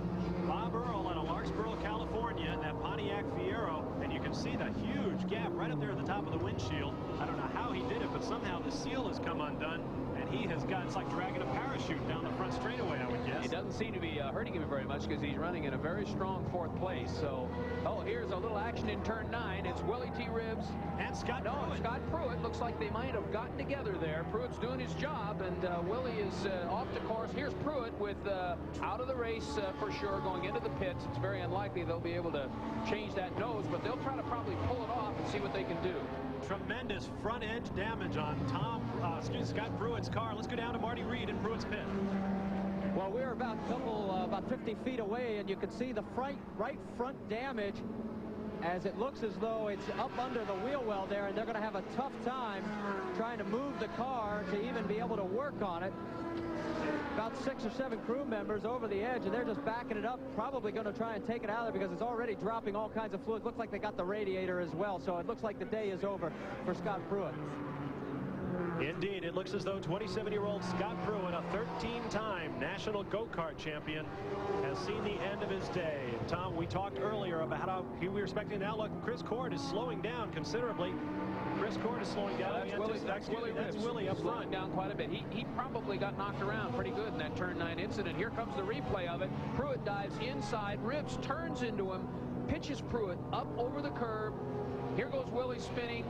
Bob Earl out of Larkspur, California, in that Pontiac Fiero, and you can see the huge gap right up there at the top of the windshield. I don't know how he did it, but somehow the seal has come undone, and he has got, it's like dragging a parachute down the front straightaway, I would guess. It doesn't seem to be hurting him very much because he's running in a very strong 4th place. So, oh, here's a little action in turn 9. It's Willie T. Ribbs and Scott Pruitt. Scott Pruitt. Looks like they might have gotten together there. Pruitt's doing his job, and Willie is off the course. Here's Pruitt with out of the race for sure, going into the pits. It's very unlikely they'll be able to change that nose, but they'll try to probably pull it off and see what they can do. Tremendous front edge damage on Scott Pruitt's car. Let's go down to Marty Reid in Pruitt's pit. Well, we're about 50 feet away, and you can see the right front damage as it looks as though it's up under the wheel well there, and they're going to have a tough time trying to move the car to even be able to work on it. About 6 or 7 crew members over the edge, and they're just backing it up, probably going to try and take it out of there because it's already dropping all kinds of fluid. Looks like they got the radiator as well, so it looks like the day is over for Scott Pruitt. Indeed, it looks as though 27-year-old Scott Pruitt, a 13-time national go-kart champion, has seen the end of his day. And Tom, we talked earlier about how we were expecting an outlook. Chris Cord is slowing down considerably. Chris Cord is slowing down. That's Willie up front. Slowing down quite a bit. He probably got knocked around pretty good in that turn 9 incident. Here comes the replay of it. Pruitt dives inside. Ribbs turns into him, pitches Pruitt up over the curb. Here goes Willie spinning.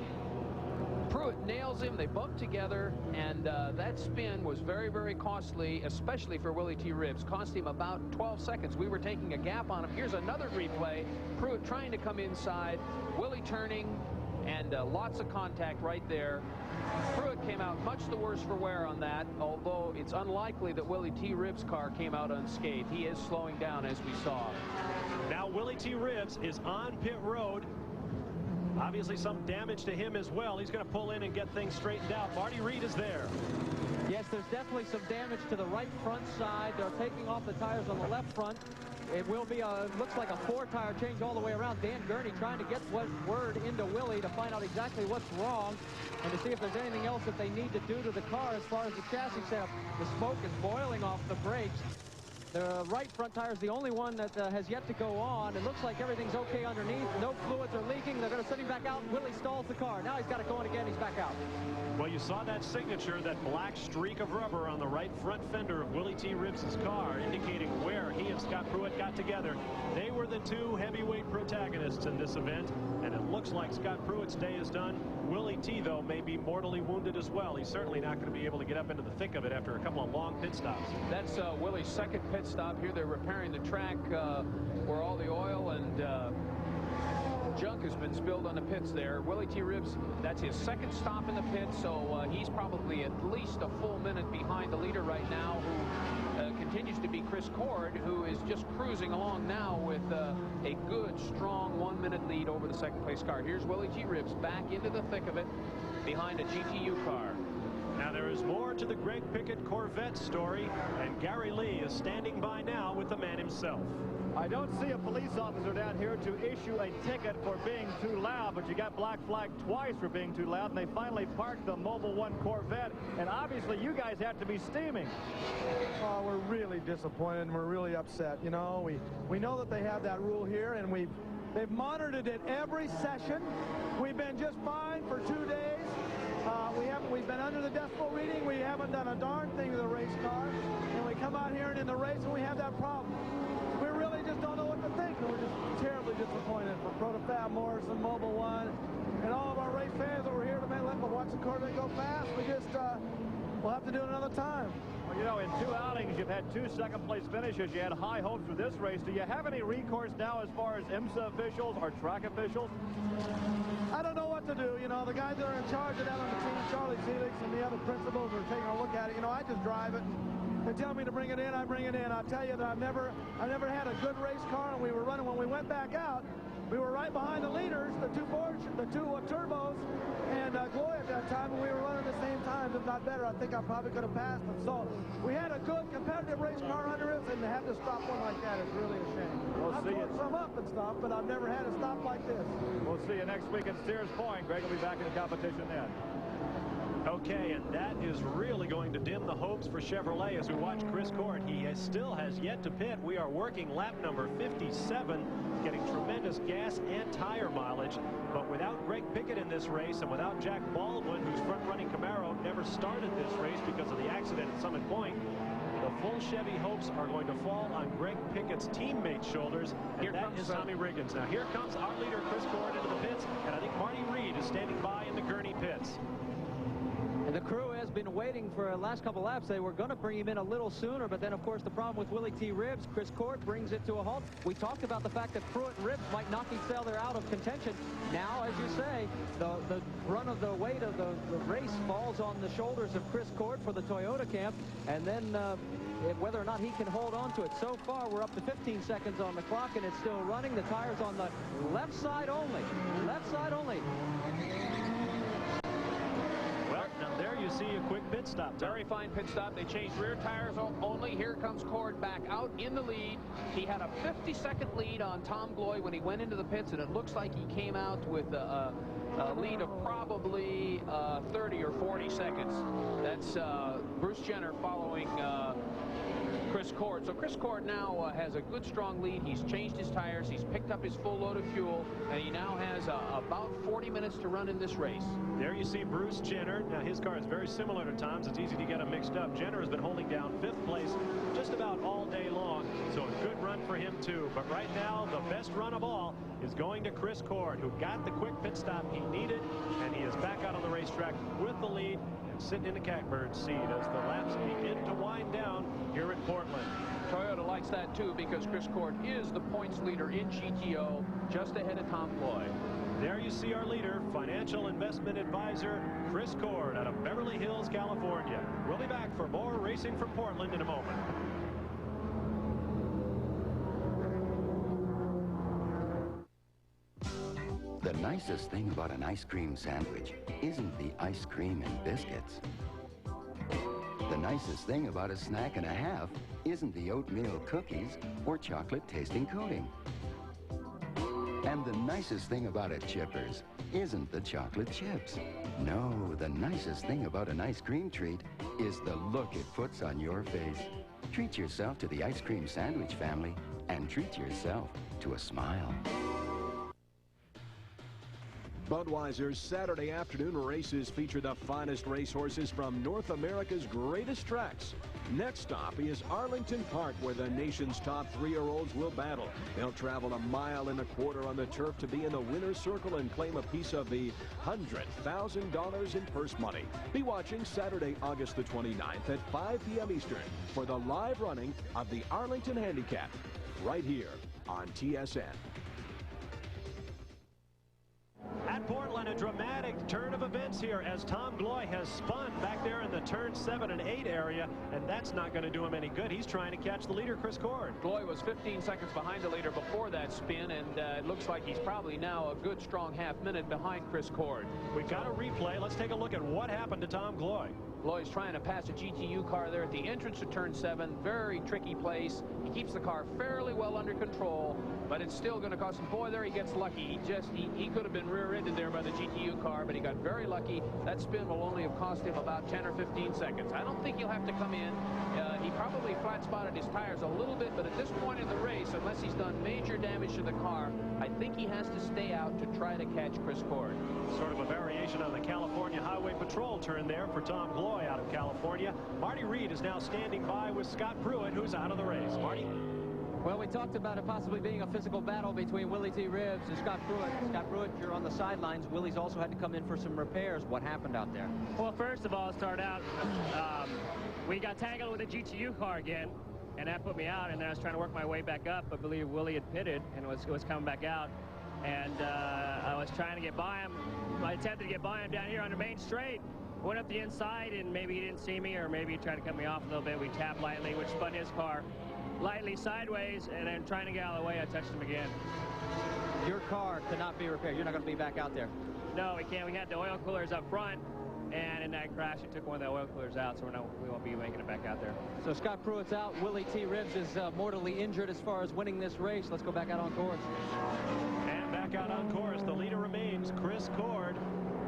Pruitt nails him. They bump together, and that spin was very, very costly, especially for Willie T. Ribbs. Cost him about 12 seconds. We were taking a gap on him. Here's another replay. Pruitt trying to come inside. Willie turning, and lots of contact right there. Pruitt came out much the worse for wear on that, although it's unlikely that Willie T. Ribbs' car came out unscathed. He is slowing down, as we saw. Now Willie T. Ribbs is on pit road. Obviously some damage to him as well. He's going to pull in and get things straightened out. Marty Reid is there. Yes, there's definitely some damage to the right front side. They're taking off the tires on the left front. It will be looks like a 4-tire change all the way around. Dan Gurney trying to get word into Willie to find out exactly what's wrong and to see if there's anything else that they need to do to the car as far as the chassis setup. The smoke is boiling off the brakes. The right front tire is the only one that has yet to go on. It looks like everything's okay underneath. No fluids are leaking. They're going to send him back out. Willie stalls the car. Now he's got it going again. He's back out. Well, you saw that signature, that black streak of rubber on the right front fender of Willie T. Ribbs' car, indicating where he and Scott Pruitt got together. They were the 2 heavyweight protagonists in this event, and it looks like Scott Pruitt's day is done. Willie T., though, may be mortally wounded as well. He's certainly not going to be able to get up into the thick of it after a couple of long pit stops. That's Willie's second pit stop. Here they're repairing the track where all the oil and junk has been spilled on the pits there. Willie T. Ribbs, that's his second stop in the pit, so he's probably at least a full minute behind the leader right now, who continues to be Chris Cord, who is just cruising along now with a good, strong 1-minute lead over the second place car. Here's Willie T. Ribbs back into the thick of it behind a GTU car. Now there is more to the Greg Pickett Corvette story, and Gary Lee is standing by now with the man himself. I don't see a police officer down here to issue a ticket for being too loud, but you got black flagged twice for being too loud, and they finally parked the Mobil 1 Corvette, and obviously you guys have to be steaming. Oh, we're really disappointed, and we're really upset. You know, we know that they have that rule here, and they've monitored it every session. We've been just fine for 2 days. We've been under the decibel reading. We haven't done a darn thing to the race car, and we come out here and in the race and we have that problem. We really just don't know what to think. We're just terribly disappointed for Protofab, Morrison, Mobil 1, and all of our race fans that were here to watch the Corvette go fast. We just we'll have to do it another time. Well, you know, in 2 outings, you've had 2 second-place finishes. You had high hopes for this race. Do you have any recourse now as far as IMSA officials or track officials? I don't know what to do. You know, the guys that are in charge of that on the team, Charlie Felix and the other principals, are taking a look at it. You know, I just drive it. They tell me to bring it in, I bring it in. I'll tell you that I've never had a good race car, and we were running when we went back out. We were right behind the leaders, the two turbos, and Gloy at that time, and we were running the same times, if not better. I think I probably could have passed them. So we had a good competitive race car under us, and to have to stop one like that is really a shame. I've put some up and stuff, but I've never had a stop like this. We'll see you next week at Sears Point. Greg will be back in the competition then. Okay, and that is really going to dim the hopes for Chevrolet as we watch Chris Cord. He still has yet to pit. We are working lap number 57, getting tremendous gas and tire mileage. But without Greg Pickett in this race and without Jack Baldwin, whose front-running Camaro never started this race because of the accident at Summit Point, the full Chevy hopes are going to fall on Greg Pickett's teammates' shoulders, and that is Tommy Riggins. Now here comes our leader, Chris Cord, into the pits, and I think Marty Reid is standing by in the Gurney pits. And the crew has been waiting for the last couple laps. They were going to bring him in a little sooner, but then, of course, the problem with Willie T. Ribbs, Chris Cord brings it to a halt. We talked about the fact that Pruitt and Ribbs might knock each other out of contention. Now, as you say, the run of the weight of the race falls on the shoulders of Chris Cord for the Toyota camp, and then whether or not he can hold on to it. So far, we're up to 15 seconds on the clock, and it's still running. The tire's on the left side only. Left side only. Now there you see a quick pit stop. Very fine pit stop. They changed rear tires only. Here comes Cord back out in the lead. He had a 50-second lead on Tom Gloy when he went into the pits, and it looks like he came out with a lead of probably 30 or 40 seconds. That's Bruce Jenner following Chris Cord. So Chris Cord now has a good, strong lead. He's changed his tires. He's picked up his full load of fuel, and he now has about 40 minutes to run in this race. There you see Bruce Jenner. Now, his car is very similar to Tom's. It's easy to get them mixed up. Jenner has been holding down 5th place just about all day long, so a good run for him, too. But right now, the best run of all is going to Chris Cord, who got the quick pit stop he needed, and he is back out on the racetrack with the lead and sitting in the catbird seat as the laps begin to wind down here at Portland. Toyota likes that, too, because Chris Cord is the points leader in GTO, just ahead of Tom Gloy. There you see our leader, financial investment advisor Chris Cord out of Beverly Hills, California. We'll be back for more racing from Portland in a moment. The nicest thing about an ice cream sandwich isn't the ice cream and biscuits. The nicest thing about a snack and a half isn't the oatmeal cookies or chocolate-tasting coating. And the nicest thing about a Chippers isn't the chocolate chips. No, the nicest thing about an ice cream treat is the look it puts on your face. Treat yourself to the ice cream sandwich family and treat yourself to a smile. Budweiser's Saturday afternoon races feature the finest racehorses from North America's greatest tracks. Next stop is Arlington Park, where the nation's top 3-year-olds will battle. They'll travel 1.25 miles on the turf to be in the winner's circle and claim a piece of the $100,000 in purse money. Be watching Saturday, August the 29th at 5 p.m. Eastern for the live running of the Arlington Handicap, right here on TSN. At Portland, a dramatic turn of events here as Tom Gloy has spun back there in the turn 7 and 8 area, and that's not going to do him any good. He's trying to catch the leader, Chris Cord. Gloy was 15 seconds behind the leader before that spin, and it looks like he's probably now a good, strong half-minute behind Chris Cord. We've got a replay. Let's take a look at what happened to Tom Gloy. Gloy's trying to pass a GTU car there at the entrance to turn 7. Very tricky place. He keeps the car fairly well under control, but it's still going to cost him. Boy, there he gets lucky. He could have been rear-ended there by the GTU car, but he got very lucky. That spin will only have cost him about 10 or 15 seconds. I don't think he'll have to come in. He probably flat-spotted his tires a little bit, but at this point in the race, unless he's done major damage to the car, I think he has to stay out to try to catch Chris Cord. Sort of a variation on the California Highway Patrol turn there for Tom Gloy out of California. Marty Reid is now standing by with Scott Pruitt, who's out of the race. Marty? Well, we talked about it possibly being a physical battle between Willie T. Ribbs and Scott Pruitt. Scott Pruitt, you're on the sidelines. Willie's also had to come in for some repairs. What happened out there? Well, first of all, start out, we got tangled with a GTU car again, and that put me out, and then I was trying to work my way back up. I believe Willie had pitted and was coming back out, and I was trying to get by him. I attempted to get by him down here on the main straight. Went up the inside, and maybe he didn't see me, or maybe he tried to cut me off a little bit. We tapped lightly, which spun his car lightly sideways, and then trying to get out of the way, I touched him again. Your car cannot be repaired. You're not going to be back out there. No, we can't. We had the oil coolers up front, and in that crash, it took one of the oil coolers out, so we won't be making it back out there. So Scott Pruitt's out. Willie T. Ribbs is mortally injured as far as winning this race. Let's go back out on course. And back out on course, the leader remains Chris Cord.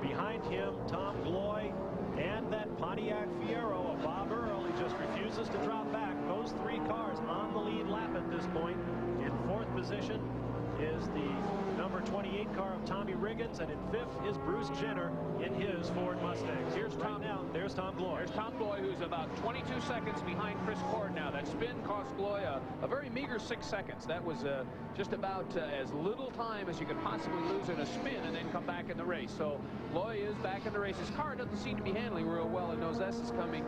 Behind him, Tom Gloy And that Pontiac Fiero of Bob Earl, he just refuses to drop back. Those three cars on the lead lap at this point. In fourth position is the number 28 car of Tommy Riggins, and in fifth is Bruce Jenner in his Ford Mustangs. Here's Tom now. There's Tom Gloy. There's Tom Gloy, who's about 22 seconds behind Chris Cord now. That spin cost Gloy a very meager 6 seconds. That was just about as little time as you could possibly lose in a spin and then come back in the race. So Gloy is back in the race. His car doesn't seem to be handling real well in those S's coming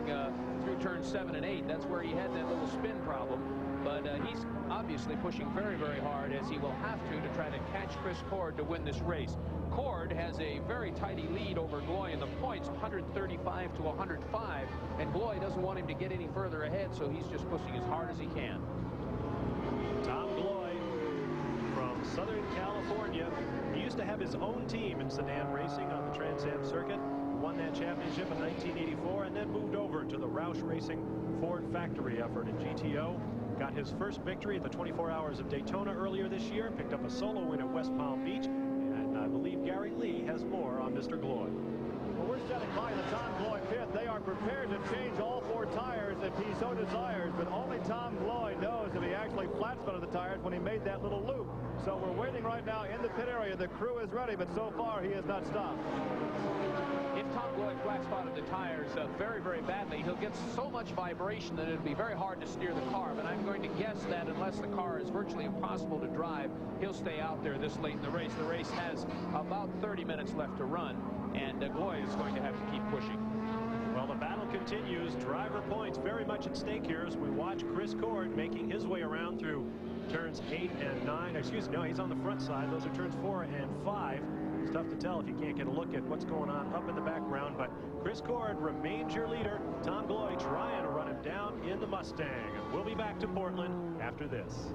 through turns 7 and 8. That's where he had that little spin problem. But he's obviously pushing very, very hard, as he will have to try to catch Chris Cord to win this race. Cord has a very tidy lead over Gloy in the points, 135 to 105, and Gloy doesn't want him to get any further ahead, so he's just pushing as hard as he can. Tom Gloy from Southern California. He used to have his own team in sedan racing on the Trans Am circuit. Won that championship in 1984 and then moved over to the Roush Racing Ford factory effort in GTO. Got his first victory at the 24 Hours of Daytona earlier this year. Picked up a solo win at West Palm Beach. And I believe Gary Lee has more on Mr. Gloy. Well, we're standing by the Tom Gloy pit. They are prepared to change all 4 tires if he so desires. But only Tom Gloy knows if he actually flat spotted the tires when he made that little loop. So we're waiting right now in the pit area. The crew is ready, but so far he has not stopped. If Tom Gloy flat spotted the tires very, very badly, he'll get so much vibration that it'll be very hard to steer the car. But I'm going to guess that unless the car is virtually impossible to drive, he'll stay out there this late in the race. The race has about 30 minutes left to run, and Gloy is going to have to keep pushing. Well, the battle continues. Driver points very much at stake here as we watch Chris Cord making his way around through turns 8 and 9. Excuse me, no, he's on the front side. Those are turns 4 and 5. It's tough to tell if you can't get a look at what's going on up in the background, but Chris Cord remains your leader. Tom Gloy trying to run him down in the Mustang. We'll be back to Portland after this.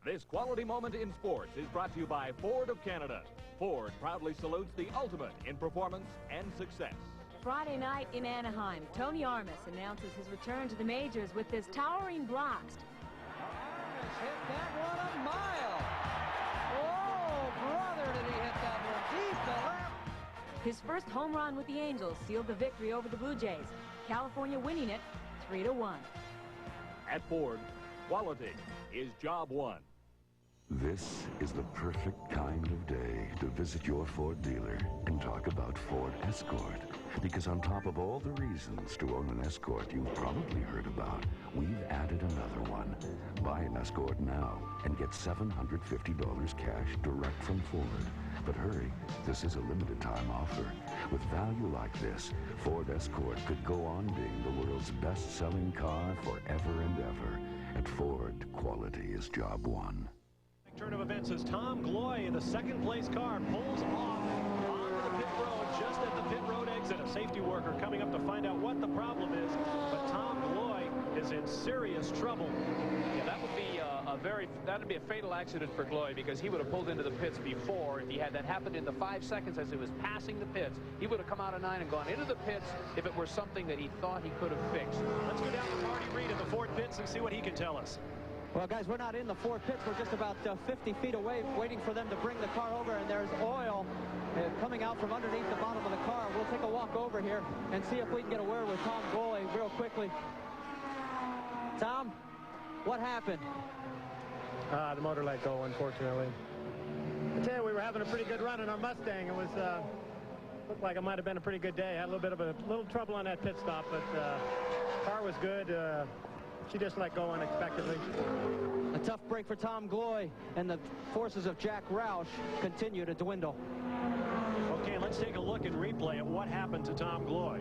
This quality moment in sports is brought to you by Ford of Canada. Ford proudly salutes the ultimate in performance and success. Friday night in Anaheim, Tony Armas announces his return to the majors with this towering blast. Hit that one a mile. Oh, brother, did he hit that one deep to left. His first home run with the Angels sealed the victory over the Blue Jays. California winning it 3-1. At Ford, quality is job one. This is the perfect kind of day to visit your Ford dealer and talk about Ford Escort. Because on top of all the reasons to own an Escort you've probably heard about, we've added another one. Buy an Escort now and get $750 cash direct from Ford. But hurry, this is a limited time offer. With value like this, Ford Escort could go on being the world's best-selling car forever and ever. At Ford, quality is job one. Turn of events as Tom Gloy, the second-place car, pulls off onto the pit road just at the pit road exit. A safety worker coming up to find out what the problem is, but Tom Gloy is in serious trouble. Yeah, that would be that'd be a fatal accident for Gloy, because he would have pulled into the pits before. If he had that happened in the 5 seconds as he was passing the pits, he would have come out of 9 and gone into the pits if it were something that he thought he could have fixed. Let's go down to Marty Reid in the Ford pits and see what he can tell us. Well, guys, we're not in the Ford pits. We're just about 50 feet away, waiting for them to bring the car over, and there's oil coming out from underneath the bottom of the car. We'll take a walk over here and see if we can get a word with Tom Gloy real quickly. Tom, what happened? The motor let go, unfortunately. I tell you, we were having a pretty good run in our Mustang. It was looked like it might have been a pretty good day. Had a little trouble on that pit stop, but car was good. She just let go unexpectedly. A tough break for Tom Gloy, and the forces of Jack Roush continue to dwindle. Okay, let's take a look and replay at what happened to Tom Gloy.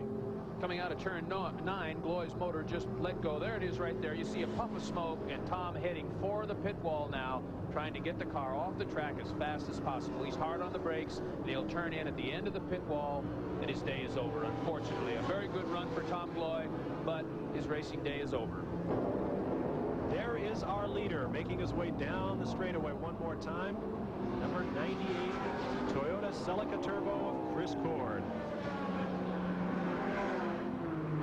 Coming out of turn 9, Gloy's motor just let go. There it is right there. You see a puff of smoke, and Tom heading for the pit wall now, trying to get the car off the track as fast as possible. He's hard on the brakes, and he'll turn in at the end of the pit wall, and his day is over, unfortunately. A very good run for Tom Gloy, but his racing day is over. There is our leader making his way down the straightaway one more time. Number 98, Toyota Celica Turbo of Chris Cord.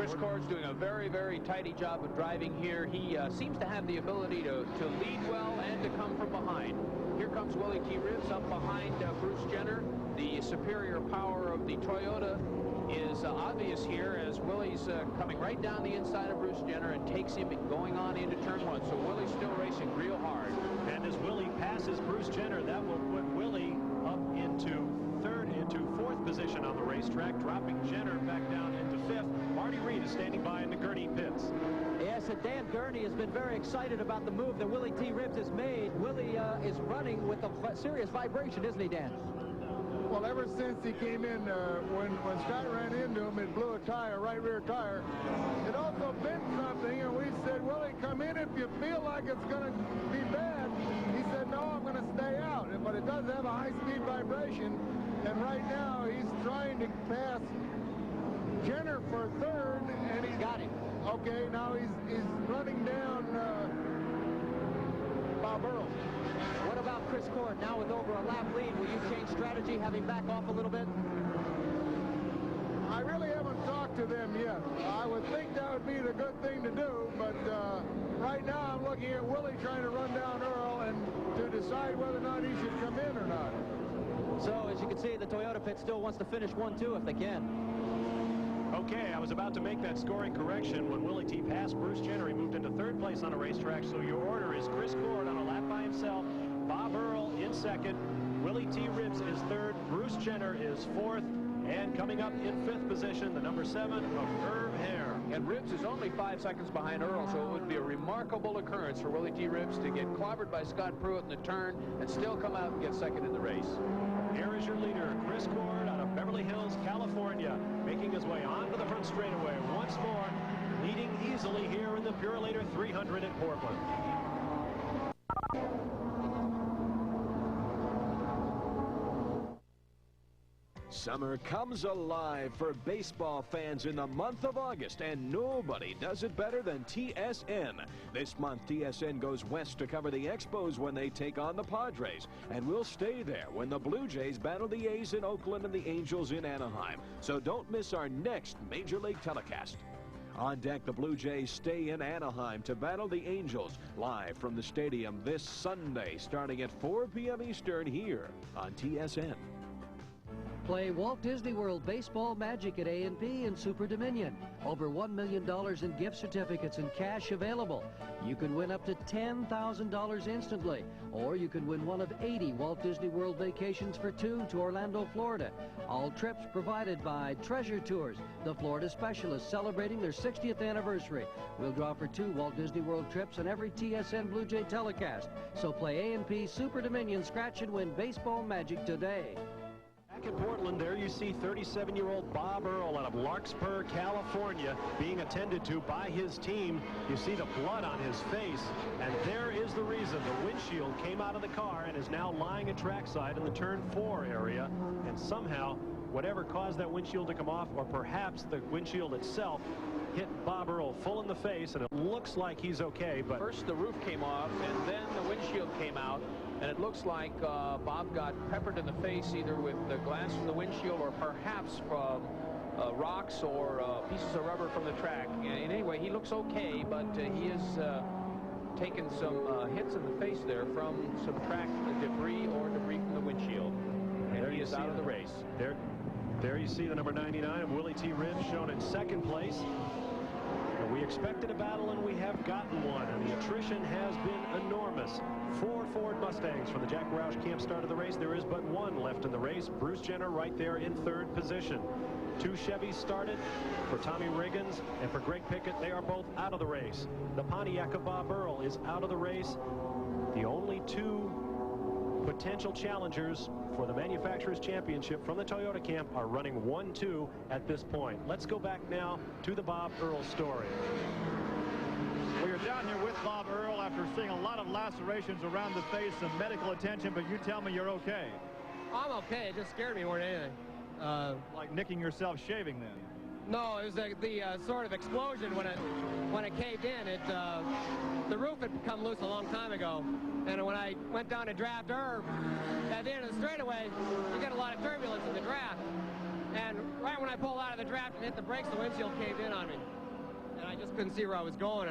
Chris Cord's doing a very, very tidy job of driving here. He seems to have the ability to lead well and to come from behind. Here comes Willie T. Ribbs up behind Bruce Jenner. The superior power of the Toyota is obvious here as Willie's coming right down the inside of Bruce Jenner and takes him going on into turn one. So Willie's still racing real hard. And as Willie passes Bruce Jenner, that will put Willie up into fourth position on the racetrack, dropping Jenner back down into fifth. Marty Reid is standing by in the Gurney pits. Yes, and Dan Gurney has been very excited about the move that Willie T. Ribbs has made. Willie is running with a serious vibration, isn't he, Dan? Well, ever since he came in, when Scott ran into him, it blew a tire, right rear tire. It also bent something, and we said, Willie, come in if you feel like it's going to be bad. He said, no, I'm going to stay out. But it does have a high-speed vibration, and right now he's trying to pass Jenner for third, and he's got him. Okay, now he's running down Bob Earl. What about Chris Cord now with over a lap lead? Will you change strategy, have him back off a little bit? I really haven't talked to them yet. I would think that would be the good thing to do, but right now I'm looking at Willie trying to run down Earl and to decide whether or not he should come in or not. So, as you can see, the Toyota pit still wants to finish 1-2 if they can. Okay, I was about to make that scoring correction when Willie T. passed Bruce Jenner. He moved into third place on the racetrack, so your order is Chris Cord on a lap by himself, Bob Earl in second, Willie T. Ribbs is third, Bruce Jenner is fourth, and coming up in fifth position, the number 7 of Irv Hare. And Ribbs is only 5 seconds behind Earl, so it would be a remarkable occurrence for Willie T. Ribbs to get clobbered by Scott Pruitt in the turn and still come out and get second in the race. Here is your leader, Chris Cord, out of Beverly Hills, California, making his way onto the front straightaway once more, leading easily here in the Purolator 300 at Portland. Summer comes alive for baseball fans in the month of August, and nobody does it better than TSN. This month, TSN goes west to cover the Expos when they take on the Padres, and we'll stay there when the Blue Jays battle the A's in Oakland and the Angels in Anaheim. So don't miss our next Major League telecast. On deck, the Blue Jays stay in Anaheim to battle the Angels, live from the stadium this Sunday, starting at 4 p.m. Eastern here on TSN. Play Walt Disney World Baseball Magic at A&P and Super Dominion. Over $1 million in gift certificates and cash available. You can win up to $10,000 instantly, or you can win one of 80 Walt Disney World vacations for 2 to Orlando, Florida. All trips provided by Treasure Tours, the Florida specialists celebrating their 60th anniversary. We'll draw for 2 Walt Disney World trips on every TSN Blue Jay telecast. So play A&P Super Dominion Scratch and Win Baseball Magic today. Back in Portland, there you see 37-year-old Bob Earl out of Larkspur, California, being attended to by his team. You see the blood on his face, and there is the reason. The windshield came out of the car and is now lying at trackside in the turn 4 area, and somehow, whatever caused that windshield to come off, or perhaps the windshield itself, hit Bob Earl full in the face, and it looks like he's okay. But first the roof came off, and then the windshield came out, and it looks like Bob got peppered in the face either with the glass from the windshield or perhaps from rocks or pieces of rubber from the track. And anyway, he looks okay, but he has taken some hits in the face there from some track debris or debris from the windshield. And there he is out of the race. There you see the number 99 of Willie T. Ribbs shown in second place. We expected a battle, and we have gotten one, and the attrition has been enormous. 4 Ford Mustangs from the Jack Roush camp started the race. There is but one left in the race. Bruce Jenner right there in third position. 2 Chevys started for Tommy Riggins and for Greg Pickett. They are both out of the race. The Pontiac of Bob Earl is out of the race. The only 2 potential challengers for the Manufacturers Championship from the Toyota camp are running 1-2 at this point. Let's go back now to the Bob Earl story. We are down here with Bob Earl after seeing a lot of lacerations around the face, some medical attention, but you tell me you're okay. I'm okay. It just scared me more than anything. Like nicking yourself shaving then? No, it was the sort of explosion when it caved in. The roof had come loose a long time ago, and when I went down to draft Irv at the end of the straightaway, you get a lot of turbulence in the draft, And right when I pulled out of the draft and hit the brakes, the windshield caved in on me. And I just couldn't see where I was going.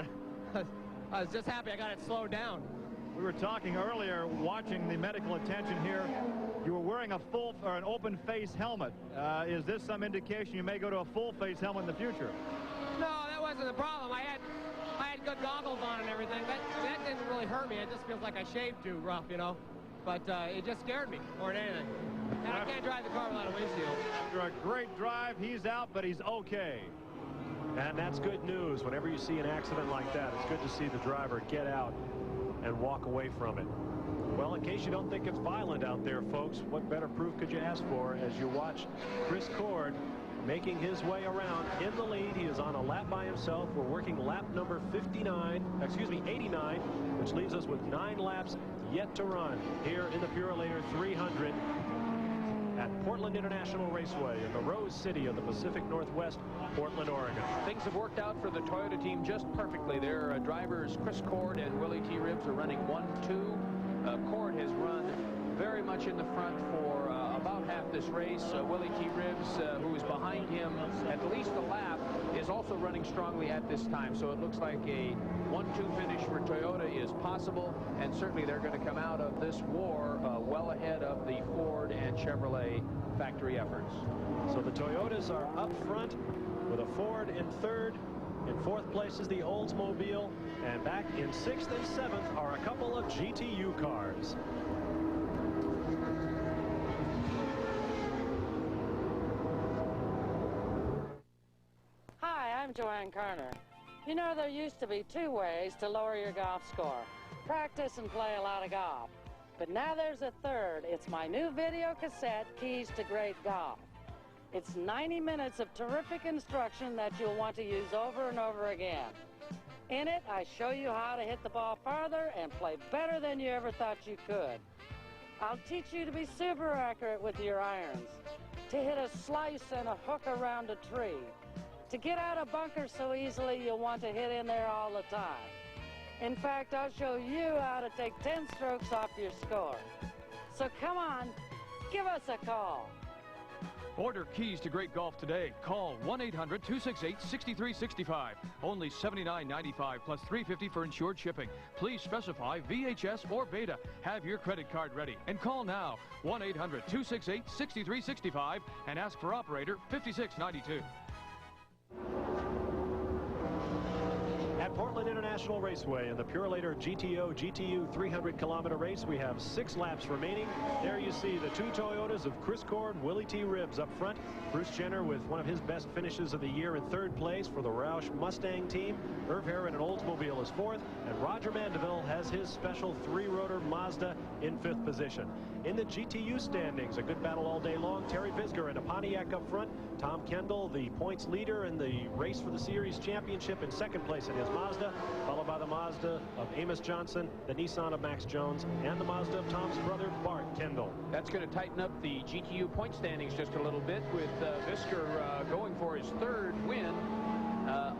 I was just happy I got it slowed down. We were talking earlier, watching the medical attention here. You were wearing a full or an open face helmet. Is this some indication you may go to a full face helmet in the future? No, that wasn't the problem. I had good goggles on and everything. That didn't really hurt me. It just feels like I shaved too rough, you know. But it just scared me more than anything. And I can't drive the car without a windshield. After a great drive, he's out, but he's okay. And that's good news. Whenever you see an accident like that, it's good to see the driver get out and walk away from it. Well, in case you don't think it's violent out there, folks, what better proof could you ask for as you watch Chris Cord making his way around in the lead. He is on a lap by himself. We're working lap number 89, which leaves us with 9 laps yet to run here in the Purolator 300 at Portland International Raceway in the Rose City of the Pacific Northwest, Portland, Oregon. Things have worked out for the Toyota team just perfectly. Their drivers Chris Cord and Willie T. Ribbs are running 1-2. Cord has run very much in the front for about half this race. Willie T. Ribbs, who is behind him at least a lap, is also running strongly at this time. So it looks like a 1-2 finish for Toyota is possible, and certainly they're going to come out of this war well ahead of the Ford and Chevrolet factory efforts. So the Toyotas are up front with a Ford in third. In fourth place is the Oldsmobile, and back in 6th and 7th are a couple of GTU cars. Hi, I'm Joanne Carter. You know, there used to be 2 ways to lower your golf score: practice and play a lot of golf. But now there's a third. It's my new video cassette, Keys to Great Golf. It's 90 minutes of terrific instruction that you'll want to use over and over again. In it, I show you how to hit the ball farther and play better than you ever thought you could. I'll teach you to be super accurate with your irons, to hit a slice and a hook around a tree, to get out of bunkers so easily you'll want to hit in there all the time. In fact, I'll show you how to take 10 strokes off your score. So come on, give us a call. Order Keys to Great Golf today. Call 1-800-268-6365. Only $79.95 plus $3.50 for insured shipping. Please specify VHS or Beta. Have your credit card ready. And call now, 1-800-268-6365, and ask for operator 5692. At Portland International Raceway in the Purolator GTU 300-kilometer race, we have 6 laps remaining. There you see the 2 Toyotas of Chris Cord and Willie T. Ribbs up front. Bruce Jenner with one of his best finishes of the year in 3rd place for the Roush Mustang team. Irv Heron and Oldsmobile is 4th, and Roger Mandeville has his special 3-rotor Mazda in 5th position. In the GTU standings, a good battle all day long. Terry Visger and a Pontiac up front. Tom Kendall, the points leader in the race for the series championship, in 2nd place in his Mazda, followed by the Mazda of Amos Johnson, the Nissan of Max Jones, and the Mazda of Tom's brother, Bart Kendall. That's going to tighten up the GTU point standings just a little bit, with Visger going for his 3rd win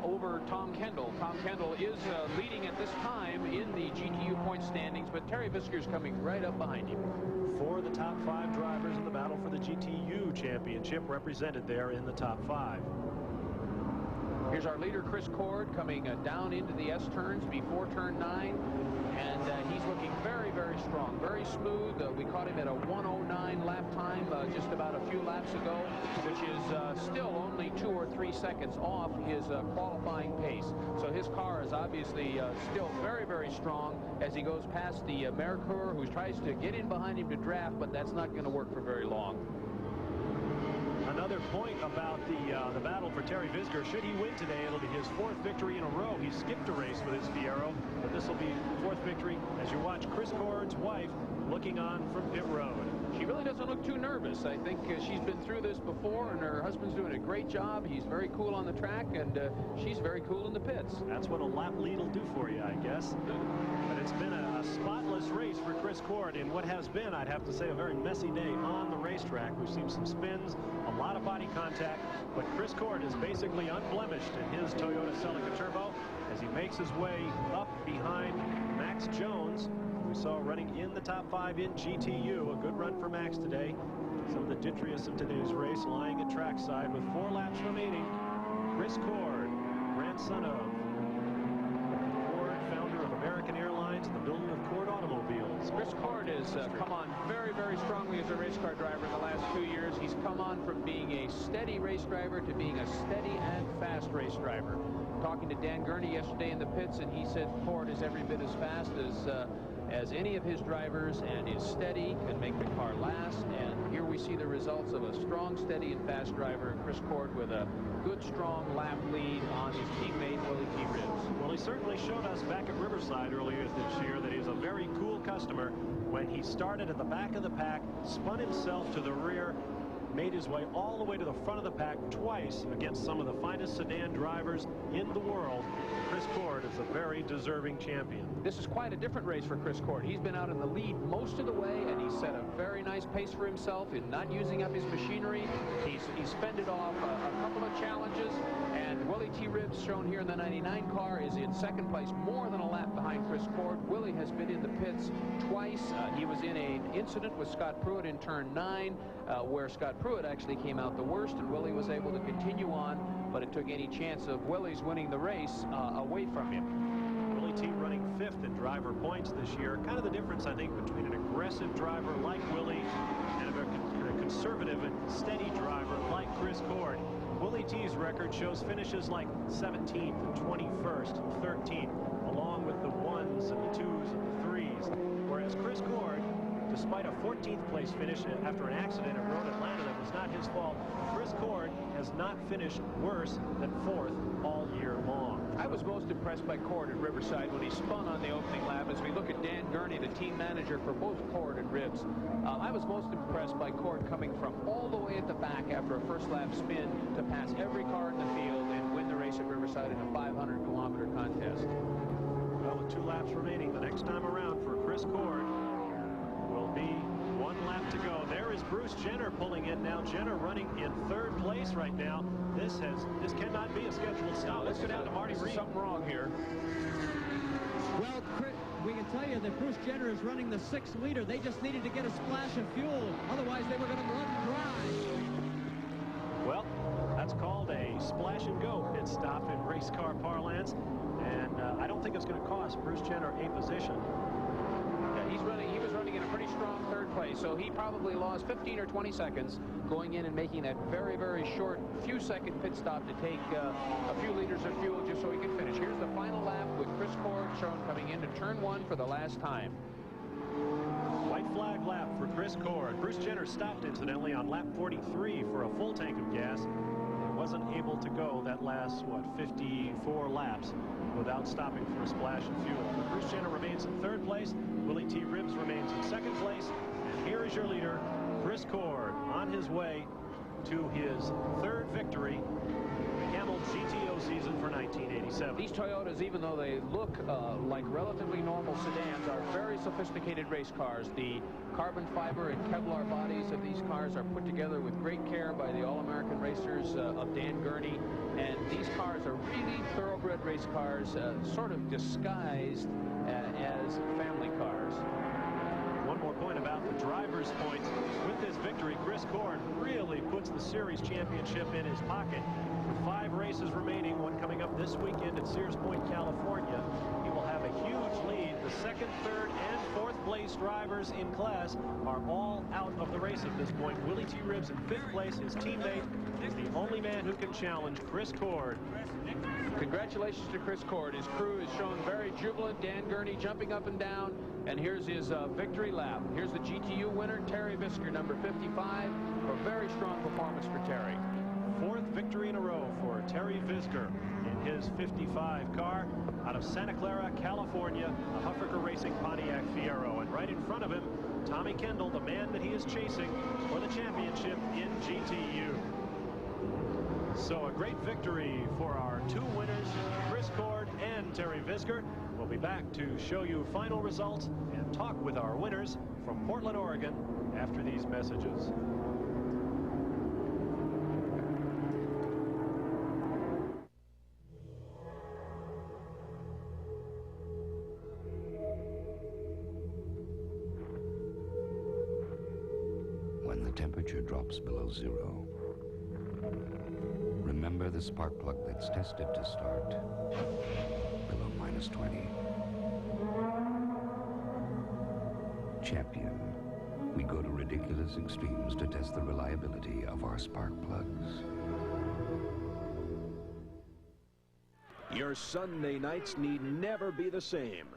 over Tom Kendall. Tom Kendall is leading at this time in the GTU point standings, but Terry Visger's coming right up behind him. 4 of the top 5 drivers in the battle for the GTU championship represented there in the top 5. Here's our leader, Chris Cord, coming down into the S-turns before turn 9, and he's looking very, very strong, very smooth. We caught him at a 1:09 lap time just about a few laps ago, which is still only 2 or 3 seconds off his qualifying pace. So his car is obviously still very, very strong as he goes past the Mercure, who tries to get in behind him to draft, but that's not going to work for very long. Another point about the battle for Terry Visger. Should he win today, it'll be his 4th victory in a row. He skipped a race with his Fiero, but this will be 4th victory as you watch Chris Cord's wife looking on from pit road. She really doesn't look too nervous. I think she's been through this before, and her husband's doing a great job. He's very cool on the track, and she's very cool in the pits. That's what a lap lead will do for you, I guess. But it's been a spotless race for Chris Cord in what has been, I'd have to say, a very messy day on the racetrack. We've seen some spins, a lot of body contact, but Chris Cord is basically unblemished in his Toyota Celica Turbo as he makes his way up behind Max Jones, who we saw running in the top 5 in GTU. A good run for Max today. Some of the detritus of today's race lying at trackside with 4 laps remaining. Chris Cord, grandson of Cord, founder of American Airlines and the builder of Cord Automobiles. Chris Cord has come on very, very strongly as a race car driver in the last 2 years. He's come on from being a steady race driver to being a steady and fast race driver. Talking to Dan Gurney yesterday in the pits, and he said Cord is every bit as fast as any of his drivers and is steady, can make the car last. And here we see the results of a strong, steady, and fast driver, Chris Cord, with a good, strong lap lead on his teammate, Willie T. Ribbs. Well, he certainly showed us back at Riverside earlier this year that he's a very cool customer. When he started at the back of the pack, spun himself to the rear, made his way all the way to the front of the pack twice against some of the finest sedan drivers in the world. Chris Cord is a very deserving champion. This is quite a different race for Chris Cord. He's been out in the lead most of the way, and he's set a very nice pace for himself in not using up his machinery. He's fended off a couple of challenges, and Willie T. Ribbs, shown here in the 99 car, is in second place, more than a lap behind Chris Cord. Willie has been in the pits twice. He was in an incident with Scott Pruitt in turn 9, where Scott Pruitt actually came out the worst, and Willie was able to continue on, but it took any chance of Willie's winning the race away from him. Willie T. running 5th in driver points this year. Kind of the difference, I think, between an aggressive driver like Willie and a conservative and steady driver like Chris Cord. Willie T.'s record shows finishes like 17th and 21st and 13th, along with the 1s and the 2s and the 3s, whereas Chris Cord, despite a 14th place finish after an accident at Road Atlanta that was not his fault, Chris Cord has not finished worse than 4th all year long. I was most impressed by Cord at Riverside when he spun on the opening lap. As we look at Dan Gurney, the team manager for both Cord and Ribbs, I was most impressed by Cord coming from all the way at the back after a first lap spin to pass every car in the field and win the race at Riverside in a 500-kilometer contest. Well, with 2 laps remaining, the next time around for Chris Cord will be 1 lap to go. There is Bruce Jenner pulling in now. Jenner running in 3rd place right now. This cannot be a scheduled stop. Let's go down to Marty Reid. Something wrong here. Well, we can tell you that Bruce Jenner is running the 6th leader. They just needed to get a splash of fuel. Otherwise, they were going to run dry. Well, that's called a splash and go pit stop in race car parlance. And I don't think it's going to cost Bruce Jenner a position. He was running in a pretty strong 3rd place, so he probably lost 15 or 20 seconds going in and making that very, very short few-second pit stop to take a few liters of fuel just so he could finish. Here's the final lap with Chris Cord shown coming into turn 1 for the last time. White flag lap for Chris Cord. Bruce Jenner stopped, incidentally, on lap 43 for a full tank of gas. He wasn't able to go that last, 54 laps without stopping for a splash of fuel. But Bruce Jenner remains in 3rd place. Willie T. Ribbs remains in 2nd place. And here is your leader, Chris Cord, on his way to his 3rd victory in the Camel GTO season for 1987. These Toyotas, even though they look like relatively normal sedans, are very sophisticated race cars. The carbon fiber and Kevlar bodies of these cars are put together with great care by the All-American racers of Dan Gurney. And these cars are really thoroughbred race cars, sort of disguised as family cars. One more point about the driver's points. With this victory, Chris Cord really puts the series championship in his pocket. With 5 races remaining, one coming up this weekend at Sears Point, California, he will have a huge lead. The 2nd, 3rd, and 4th place drivers in class are all out of the race at this point. Willie T. Ribbs in 5th place. His teammate is the only man who can challenge Chris Cord. Congratulations to Chris Cord. His crew is shown very jubilant. Dan Gurney jumping up and down. And here's his victory lap. Here's the GTU winner, Terry Visker, number 55. A very strong performance for Terry. 4th victory in a row for Terry Visker in his 55 car out of Santa Clara, California, a Huffaker Racing Pontiac Fiero. And right in front of him, Tommy Kendall, the man that he is chasing for the championship in GTU. So a great victory for our 2 winners, Chris Cord and Terry Visker. We'll be back to show you final results and talk with our winners from Portland, Oregon after these messages. When the temperature drops below zero. Remember the spark plug that's tested to start below -20. Champion, we go to ridiculous extremes to test the reliability of our spark plugs. Your Sunday nights need never be the same.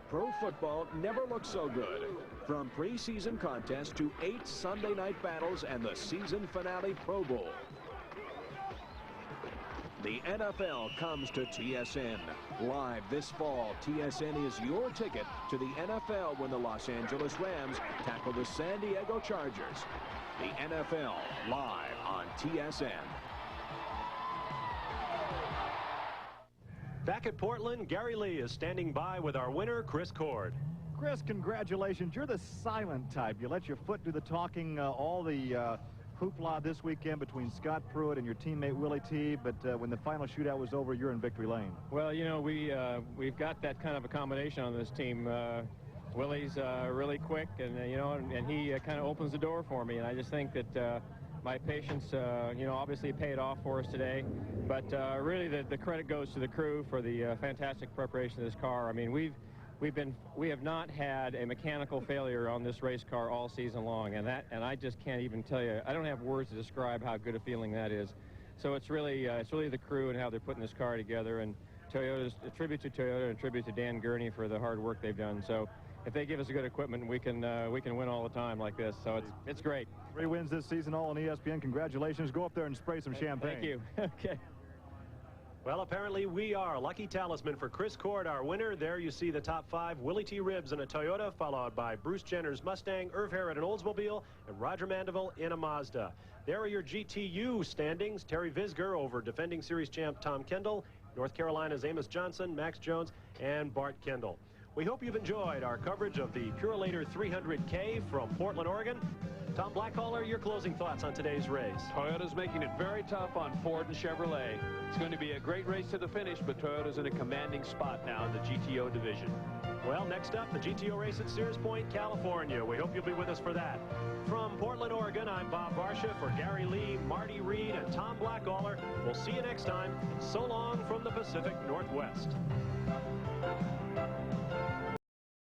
Pro football never looks so good. From preseason contests to 8 Sunday night battles and the season finale Pro Bowl. The NFL comes to TSN. Live this fall, TSN is your ticket to the NFL when the Los Angeles Rams tackle the San Diego Chargers. The NFL live on TSN. Back at Portland, Gary Lee is standing by with our winner, Chris Cord. Chris, congratulations. You're the silent type. You let your foot do the talking, all the hoopla this weekend between Scott Pruitt and your teammate Willie T, but when the final shootout was over, you're in victory lane. Well, you know, we've got that kind of a combination on this team. Willie's really quick, and you know, and he kind of opens the door for me, and I just think that my patience, you know, obviously paid off for us today, but really the credit goes to the crew for the fantastic preparation of this car. I mean, we have not had a mechanical failure on this race car all season long, and I just can't even tell you. I don't have words to describe how good a feeling that is. So it's really the crew and how they're putting this car together, and Toyota's a tribute to Toyota and a tribute to Dan Gurney for the hard work they've done. So if they give us a good equipment, we can win all the time like this. So it's great. 3 wins this season, all on ESPN. Congratulations. Go up there and spray some champagne. Thank you. Okay. Well, apparently we are lucky talisman for Chris Cord, our winner. There you see the top 5. Willie T. Ribbs in a Toyota, followed by Bruce Jenner's Mustang, Irv Harrod in Oldsmobile, and Roger Mandeville in a Mazda. There are your GTU standings. Terry Visger over defending series champ Tom Kendall, North Carolina's Amos Johnson, Max Jones, and Bart Kendall. We hope you've enjoyed our coverage of the Purolator 300K from Portland, Oregon. Tom Blackaller, your closing thoughts on today's race. Toyota's making it very tough on Ford and Chevrolet. It's going to be a great race to the finish, but Toyota's in a commanding spot now in the GTO division. Well, next up, the GTO race at Sears Point, California. We hope you'll be with us for that. From Portland, Oregon, I'm Bob Varsha for Gary Lee, Marty, Reid, and Tom Blackaller. We'll see you next time. So long from the Pacific Northwest.